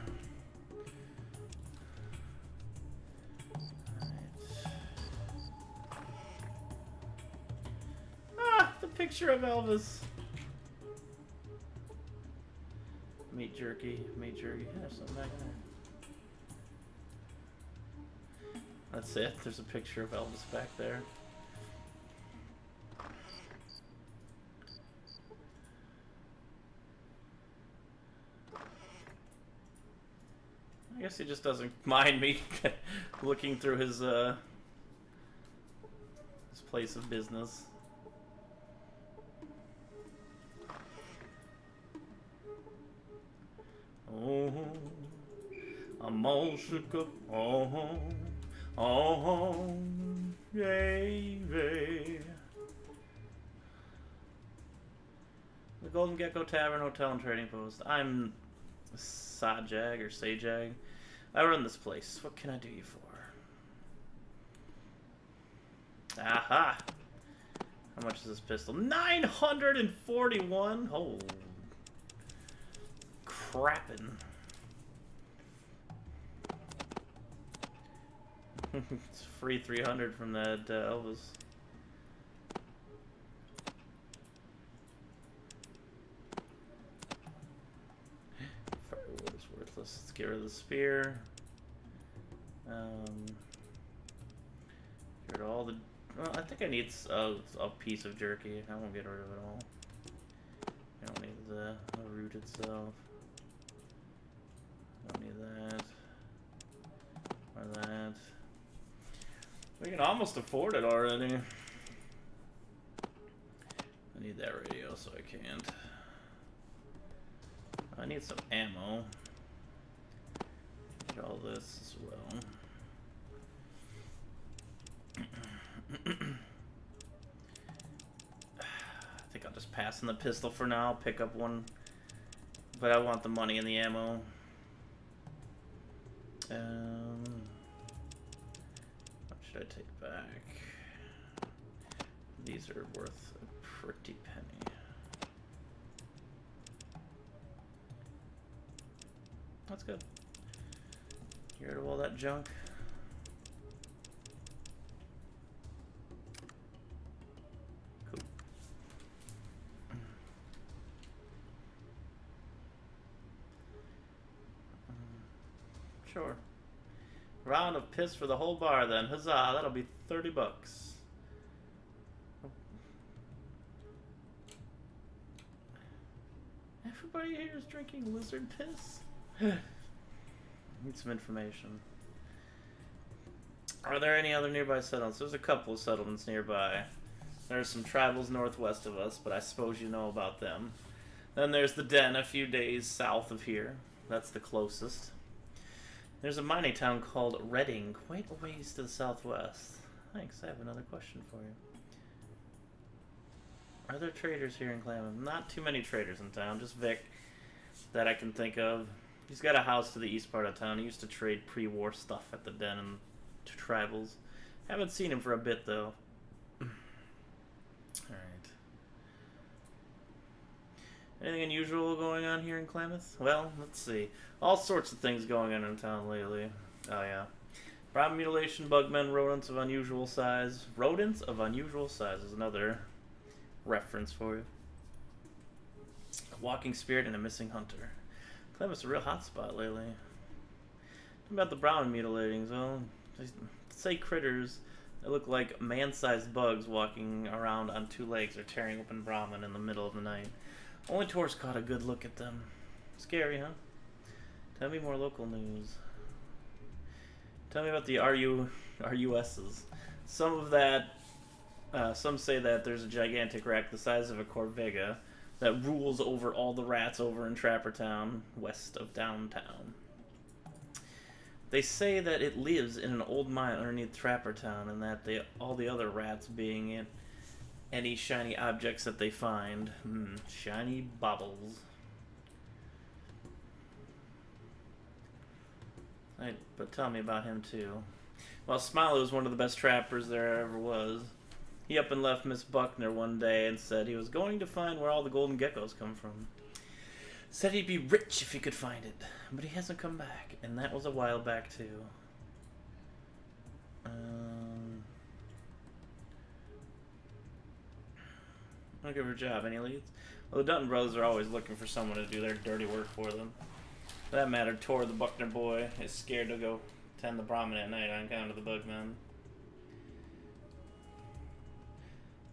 Picture of Elvis. Meat jerky. Yeah, something back there. That's it. There's a picture of Elvis back there. I guess he just doesn't mind me looking through his place of business. Oh, I'm all shook up. Oh, baby. The Golden Gecko Tavern, Hotel, and Trading Post. I'm Sajag or Sajag. I run this place. What can I do you for? Aha! How much is this pistol? 941? Oh. Crappin'. It's free 300 from that Elvis. Firewood is worthless. Let's get rid of the spear. Get rid of all the... Well, I think I need a piece of jerky. I won't get rid of it all. I don't need the root itself. Don't need that. Or that. We can almost afford it already. I need that radio, so I can't. I need some ammo. Get all this as well. I think I'll just pass on the pistol for now. I'll pick up one. But I want the money and the ammo. What should I take back? These are worth a pretty penny. That's good. Get rid of all that junk. Cool. Sure. Round of piss for the whole bar then. Huzzah, that'll be 30 bucks. Everybody here is drinking lizard piss? Need some information. Are there any other nearby settlements? There's a couple of settlements nearby. There's some tribals northwest of us, but I suppose you know about them. Then there's the Den a few days south of here. That's the closest. There's a mining town called Redding, quite a ways to the southwest. Thanks, I have another question for you. Are there traders here in Klamath? Not too many traders in town, just Vic that I can think of. He's got a house to the east part of town. He used to trade pre-war stuff at the Den and to tribals. Haven't seen him for a bit, though. Alright. Anything unusual going on here in Klamath? Well, let's see. All sorts of things going on in town lately. Oh, yeah. Brahmin mutilation, bugmen, rodents of unusual size. Rodents of unusual size is another reference for you. A walking spirit and a missing hunter. Klamath's a real hot spot lately. What about the Brahmin mutilatings? Well, they say critters that look like man-sized bugs walking around on two legs or tearing open Brahmin in the middle of the night. Only tourists caught a good look at them. Scary, huh? Tell me more local news. Tell me about the RUSs. Some of that, some say that there's a gigantic rat the size of a Corvega that rules over all the rats over in Trapper Town, west of downtown. They say that it lives in an old mine underneath Trapper Town, and that all the other rats being in any shiny objects that they find. Shiny baubles. But tell me about him too. Well, Smiley was one of the best trappers there ever was. He up and left Miss Buckner one day and said he was going to find where all the golden geckos come from. Said he'd be rich if he could find it, but he hasn't come back, and that was a while back too. Looking for a job, any leads? Well, the Dutton brothers are always looking for someone to do their dirty work for them. For that matter, Tor the Buckner boy is scared to go tend the Brahmin at night on account of the bugmen.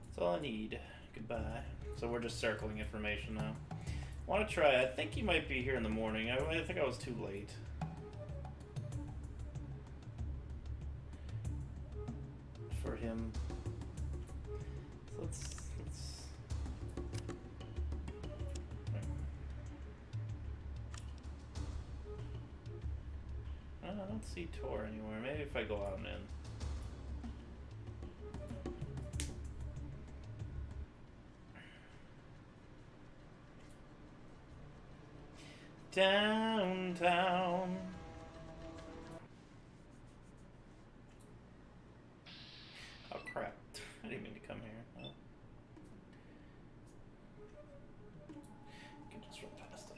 That's all I need. Goodbye. So we're just circling information now. Want to try? I think he might be here in the morning. I think I was too late. For him. let's... I don't see Tor anywhere. Maybe if I go out and in. Downtown. Oh crap. I didn't mean to come here. Oh. I can just run past it.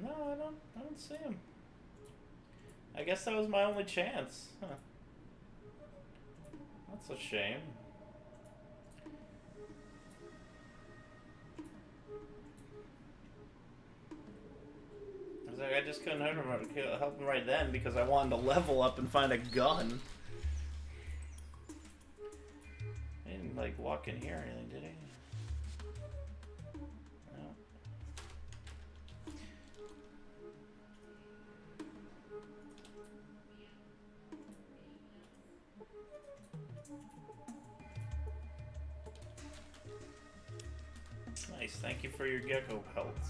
No, I don't see him. I guess that was my only chance. Huh. That's a shame. I just couldn't help him right then because I wanted to level up and find a gun. He didn't like walk in here or anything, did he? No. Nice, thank you for your gecko pelts.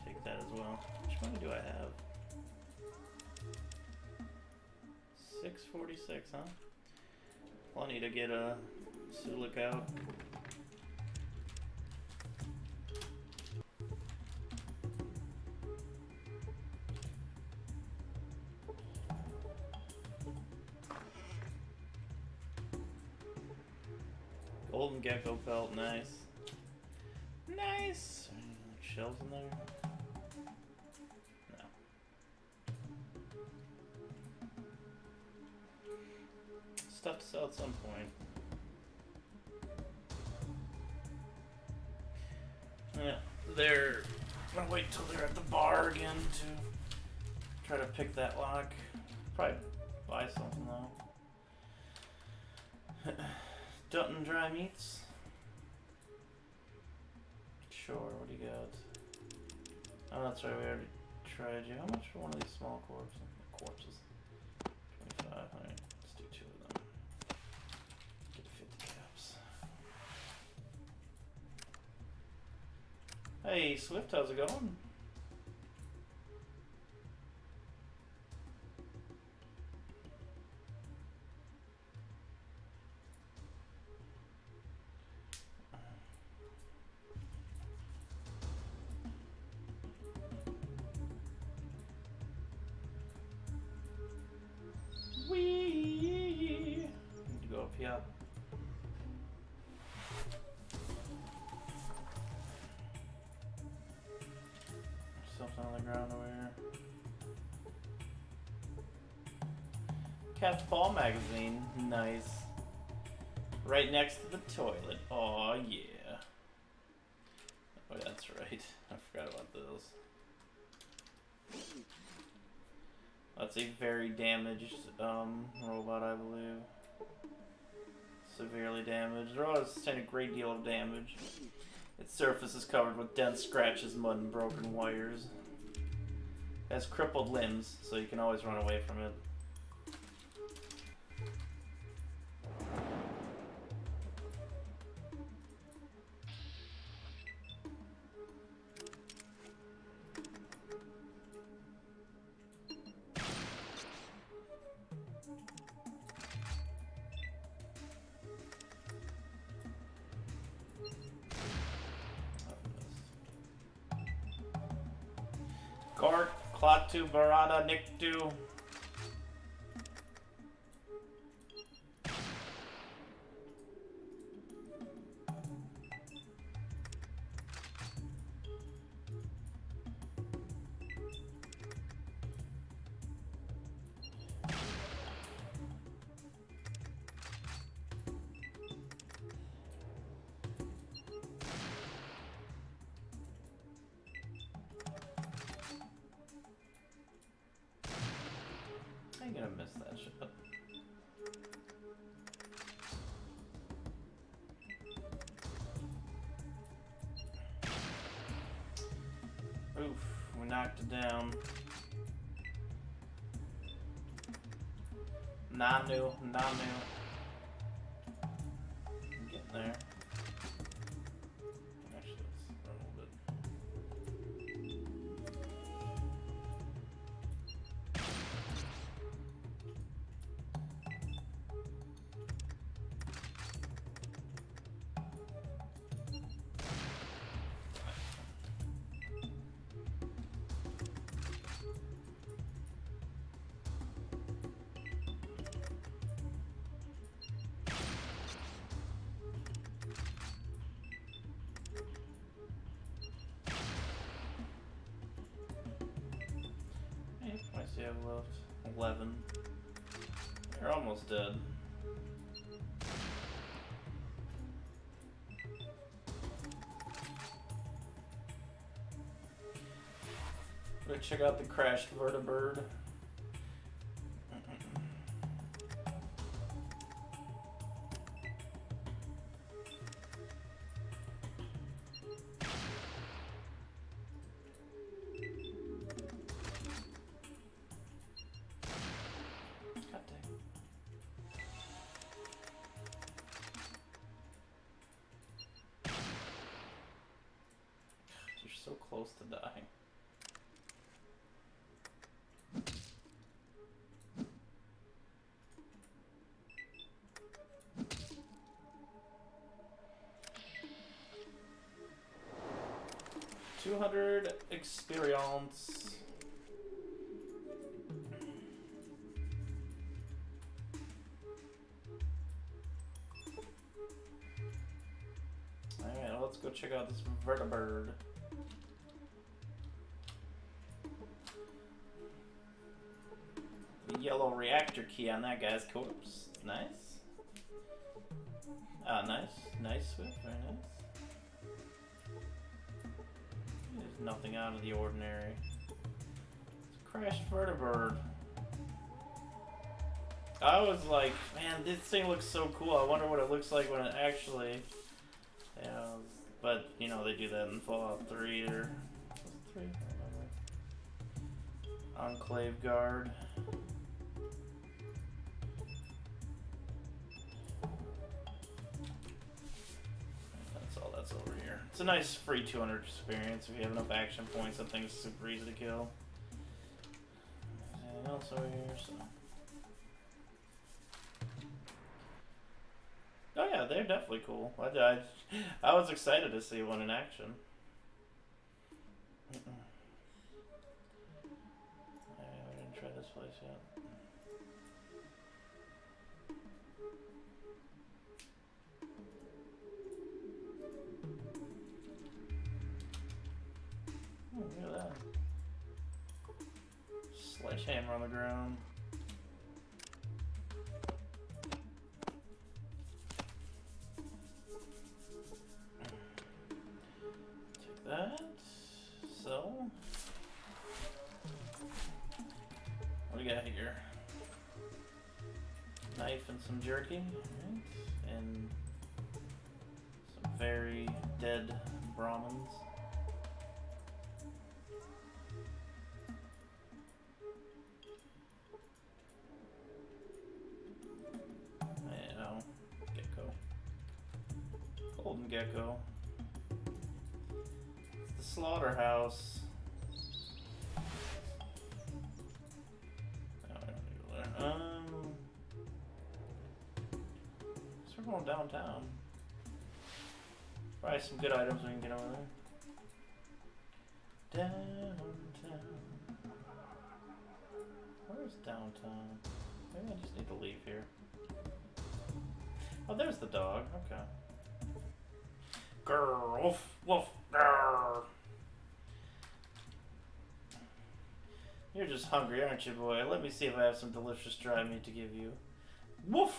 Take that as well. Which money do I have? 646, huh? Plenty to get a Sulik out. Golden gecko pelt, nice. Nice! Shells in there? No. Stuff to sell at some point. Yeah, they're gonna wait till they're at the bar again to try to pick that lock. Probably buy something though. Dutton Dry Meats. Sure, what do you got? Oh, that's right, we already tried you. How much for one of these small corpses? 25, alright, let's do 2 of them. Get 50 caps. Hey, Swift, how's it going? Wee! Need to go up here. There's something on the ground over here. Cat's Paw magazine, nice. Right next to the toilet. Aw, yeah. Oh, that's right. I forgot about those. That's a very damaged robot, I believe. Severely damaged. The robot has sustained a great deal of damage. Its surface is covered with dense scratches, mud, and broken wires. It has crippled limbs, so you can always run away from it. Gork, Klaatu, Barada, Niktu. I'm gonna miss that shit. Oof, we knocked it down. Nanu. I'm getting there. Actually, let's run a little bit. I see I have left 11. They're almost dead. Let's check out the crashed vertibird. God dang. You're so close to dying. $200 experience. Alright, well, let's go check out this vertibird. The yellow reactor key on that guy's corpse. Nice. Ah, nice. Nice Swift, very nice. There's nothing out of the ordinary. It's a crashed vertibird. I was like, man, this thing looks so cool. I wonder what it looks like when it actually, you know, but you know they do that in Fallout 3 or was it 3? I don't remember. Enclave Guard. That's all that's over here. It's a nice free 200 experience if you have enough action points. That thing's super easy to kill. Anything else over here? So. Oh yeah, they're definitely cool. I was excited to see one in action. We didn't try this place yet. Oh, look at that. Sledgehammer on the ground. That. So, what do we got here? Knife and some jerky, right? And some very dead Brahmins. You know, gecko, golden gecko. Slaughterhouse. Oh, I don't go there. So we're going downtown. Probably some good items we can get over there. Downtown. Where's downtown? Maybe I just need to leave here. Oh, there's the dog. Okay. Grr, woof, woof, grr. You're just hungry, aren't you, boy? Let me see if I have some delicious dry meat to give you. Woof!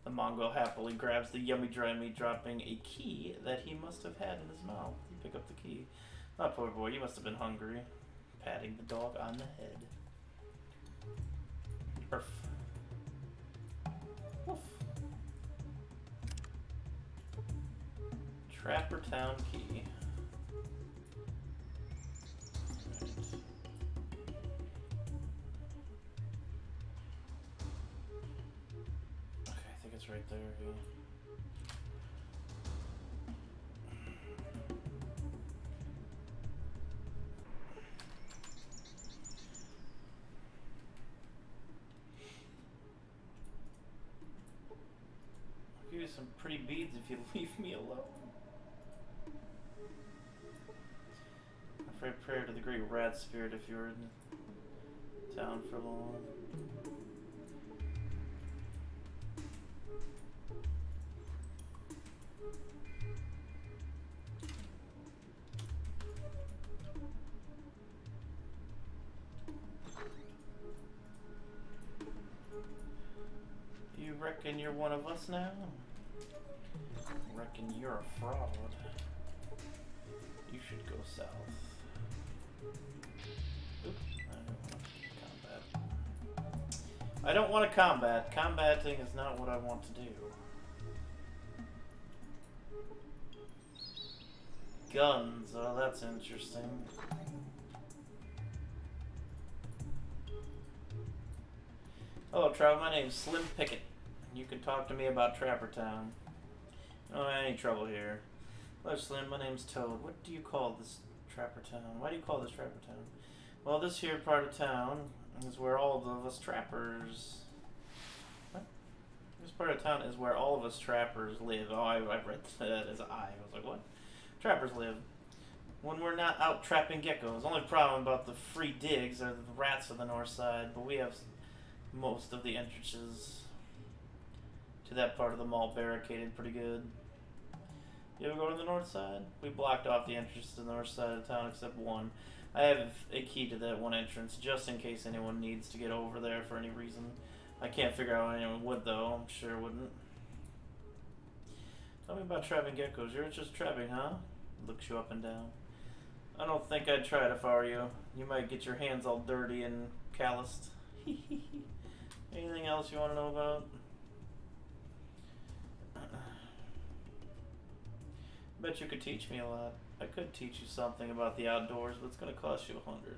The Mongo happily grabs the yummy dry meat, dropping a key that he must have had in his mouth. You pick up the key. Oh, poor boy, you must have been hungry. Patting the dog on the head. Urf. Woof. Trapper Town key. entrance right there. Yeah. I'll give you some pretty beads if you leave me alone. Afraid prayer to the great rat spirit if you were in town for long. You reckon you're one of us now? Reckon you're a fraud. You should go south. Oop, I don't want to combat. Combating is not what I want to do. Guns, oh that's interesting. Hello, Trout. My name's Slim Pickett. You can talk to me about Trapper Town. Oh, any trouble here? Hello, Slim. My name's Toad. What do you call this Trapper Town? Why do you call this Trapper Town? Well, this here part of town is where all of us trappers... What? This part of town is where all of us trappers live. Oh, I read that as I was like, what? Trappers live. When we're not out trapping geckos. The only problem about the free digs are the rats on the north side, but we have most of the entrances to that part of the mall barricaded pretty good. You ever go to the north side? We blocked off the entrance to the north side of town except one. I have a key to that one entrance just in case anyone needs to get over there for any reason. I can't figure out how anyone would though. I'm sure wouldn't. Tell me about trapping geckos. You're just trapping, huh? Looks you up and down. I don't think I'd try it if I were you. You might get your hands all dirty and calloused. Anything else you want to know about? Bet you could teach me a lot. I could teach you something about the outdoors, but it's going to cost you 100.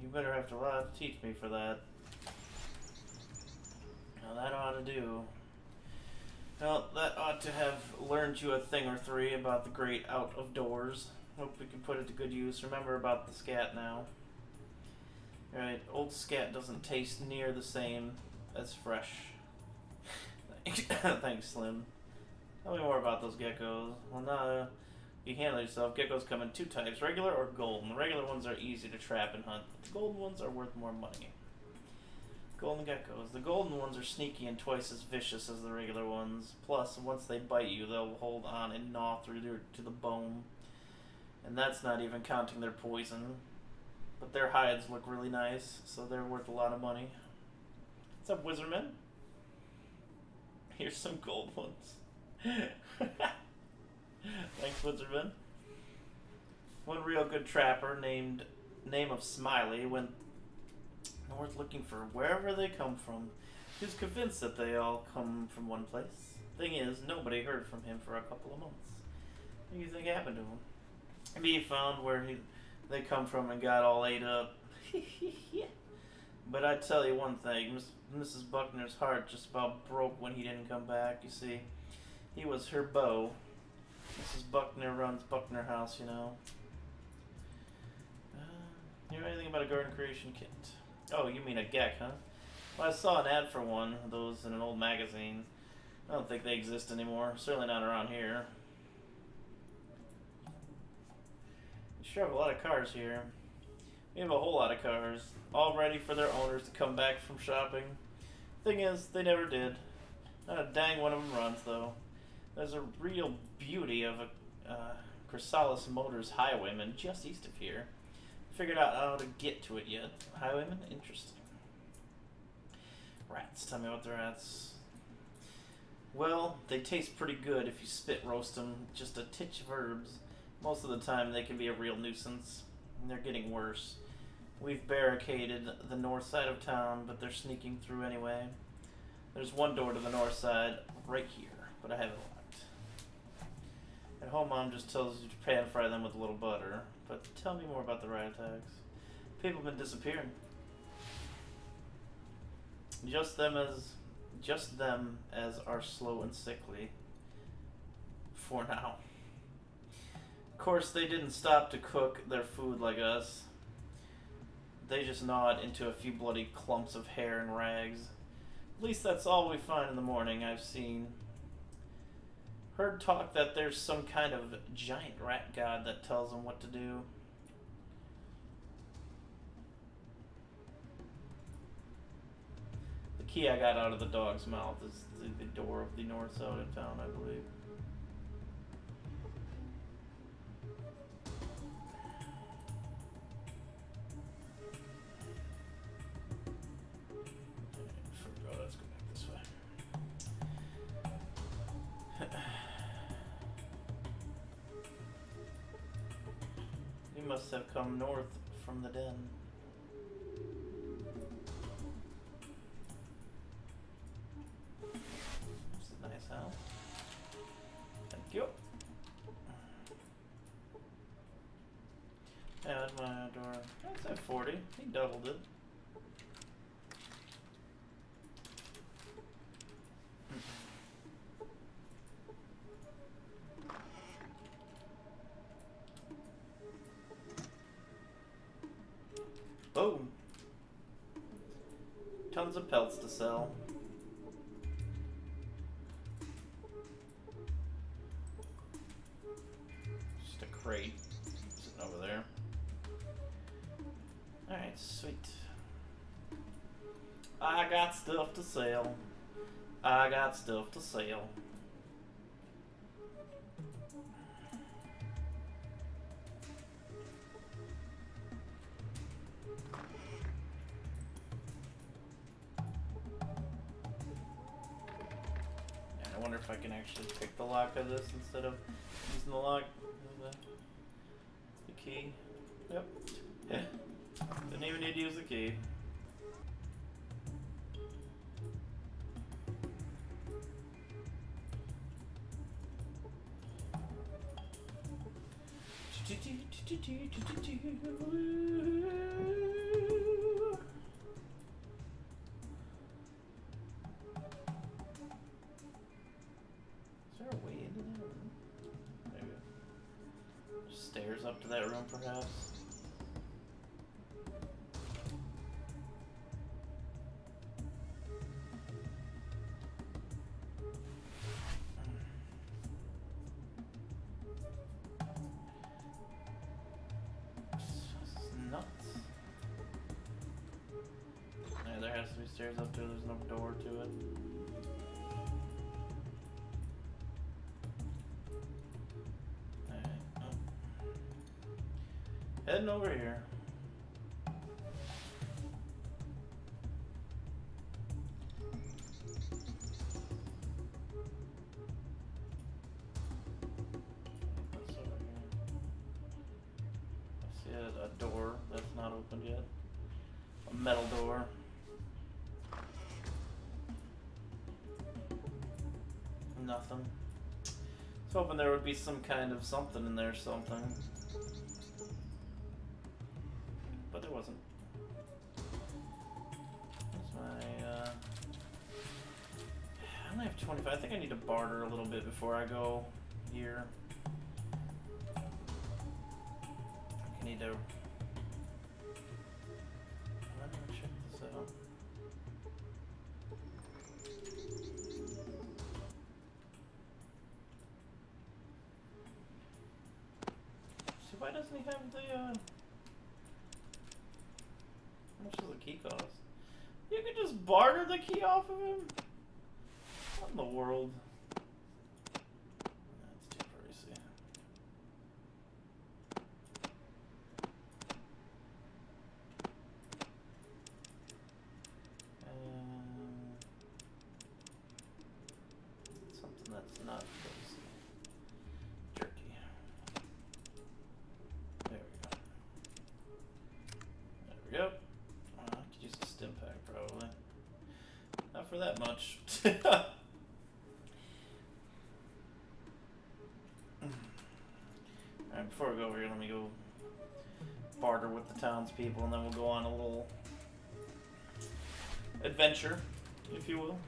You better have to lot to teach me for that. Now that ought to do. Well, that ought to have learned you a thing or three about the great out of doors. Hope we can put it to good use. Remember about the scat now. Alright, old scat doesn't taste near the same as fresh. Thanks, Slim. Tell me more about those geckos. Well, now you handle yourself. Geckos come in two types, regular or golden. The regular ones are easy to trap and hunt. The golden ones are worth more money. Golden geckos. The golden ones are sneaky and twice as vicious as the regular ones. Plus, once they bite you, they'll hold on and gnaw through to the bone. And that's not even counting their poison. But their hides look really nice, so they're worth a lot of money. What's up, Wizardman? Here's some gold ones. Thanks, Wizardman. One real good trapper named name of Smiley went north looking for wherever they come from. He was convinced that they all come from one place. Thing is, nobody heard from him for a couple of months. What do you think happened to him? Maybe he found where they come from and got all ate up. But I tell you one thing, Mrs. Buckner's heart just about broke when he didn't come back. You see, he was her beau. Mrs. Buckner runs Buckner House, you know. You know anything about a garden creation kit? Oh, you mean a geck, huh? Well, I saw an ad for one of those in an old magazine. I don't think they exist anymore. Certainly not around here. We sure have a lot of cars here. We have a whole lot of cars, all ready for their owners to come back from shopping. Thing is, they never did. Not a dang one of them runs, though. There's a real beauty of a Chrysalis Motors Highwayman just east of here. Figured out how to get to it yet. Highwayman? Interesting. Rats. Tell me about the rats. Well, they taste pretty good if you spit roast them. Just a titch of herbs. Most of the time they can be a real nuisance. And they're getting worse. We've barricaded the north side of town, but they're sneaking through anyway. There's one door to the north side right here, but I have it locked. At home, Mom just tells you to pan fry them with a little butter. But tell me more about the rat attacks. People have been disappearing. Just them as are slow and sickly. For now. Of course, they didn't stop to cook their food like us. They just gnaw it into a few bloody clumps of hair and rags. At least that's all we find in the morning. I've heard talk that there's some kind of giant rat god that tells them what to do. The key I got out of the dog's mouth is the door of the north side of town, I believe. Oh, let's go back this way. You must have come north from the den. It's a nice house. Thank you. Add my door. That's at 40. He doubled it. Boom. Tons of pelts to sell. Just a crate sitting over there. Alright, sweet. I got stuff to sell. I got stuff to sell. I wonder if I can actually pick the lock of this instead of using the lock, the key. Yep. Yeah. Didn't even need to use the key. Is there a way into that room? Maybe. Stairs up to that room, perhaps? There has to be stairs up there, there's no door to it. Alright, oh. Heading over here. What's over here? I see a door that's not opened yet. A metal door. Nothing. I was hoping there would be some kind of something in there, something. But there wasn't. That's my, I only have 25. I think I need to barter a little bit before I go here. I need to... I'm gonna check this out. Why doesn't he have the, how much does the key cost? You could just barter the key off of him? What in the world? That's too pricey. Something that's not pricey. Jerky. There we go. I could use a stim pack probably. Not for that much. Alright, before we go over here, let me go barter with the townspeople, and then we'll go on a little adventure, if you will.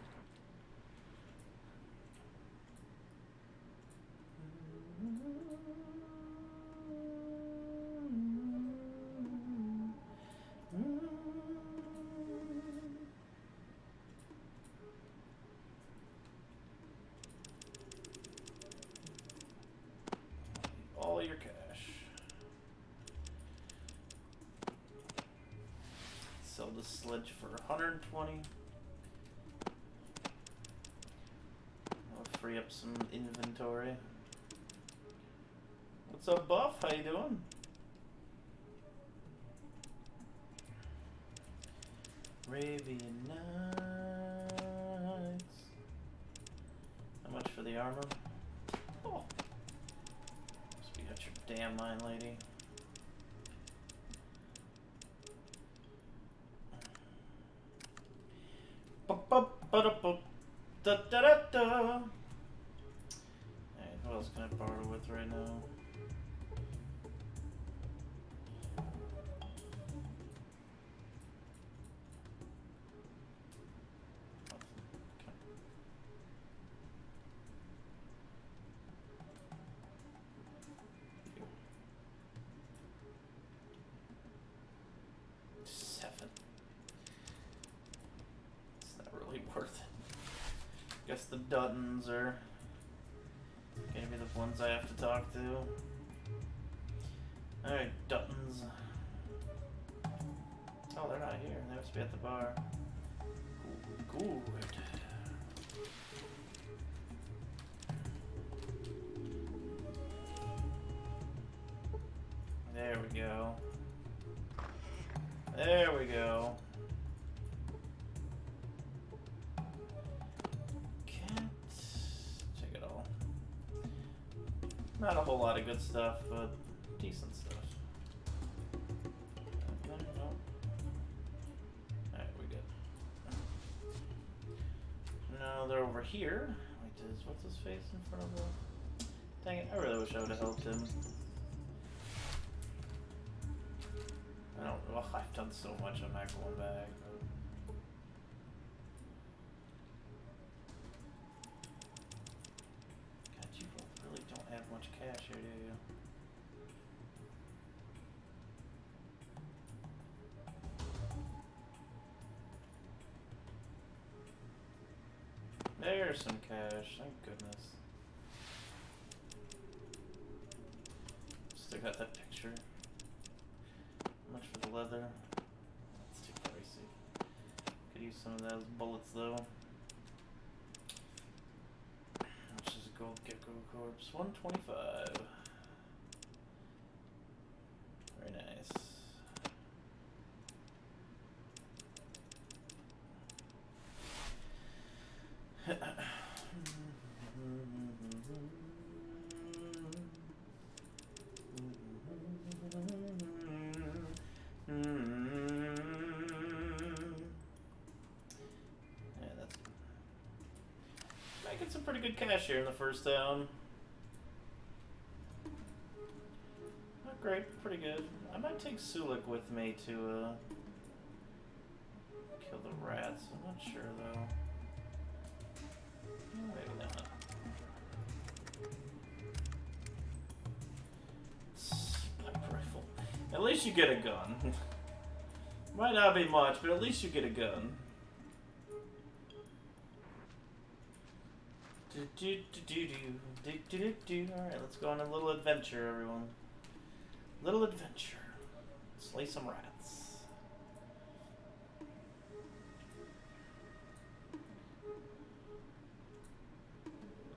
All your cash. Sell the sledge for 120. I'll free up some inventory. What's up, Buff? How you doing? Arabian Nights. How much for the armor? Oh. So we got your damn mine lady. Da-da-da-da. Alright, who else can I barter with right now? Guess the Duttons are gonna be the ones I have to talk to. Alright, Duttons. Oh, they're not here. They must be at the bar. Good. There we go. There we go. Not a whole lot of good stuff, but decent stuff. Alright, we're good. No, they're over here. Wait, what's his face in front of the... Dang it, I really wish I would have helped him. I don't... Well, I've done so much, I'm not going back. But... have much cash here, do you? There's some cash, thank goodness. Still got that picture. How much for the leather? That's too pricey. Could use some of those bullets though. Gold Gecko Corpse, 125. Very nice. Making some pretty good cash here in the first town. Not great, pretty good. I might take Sulik with me to kill the rats. I'm not sure though. Maybe not. Pipe rifle. At least you get a gun. Might not be much, but at least you get a gun. Alright, let's go on a little adventure, everyone. Little adventure. Slay some rats.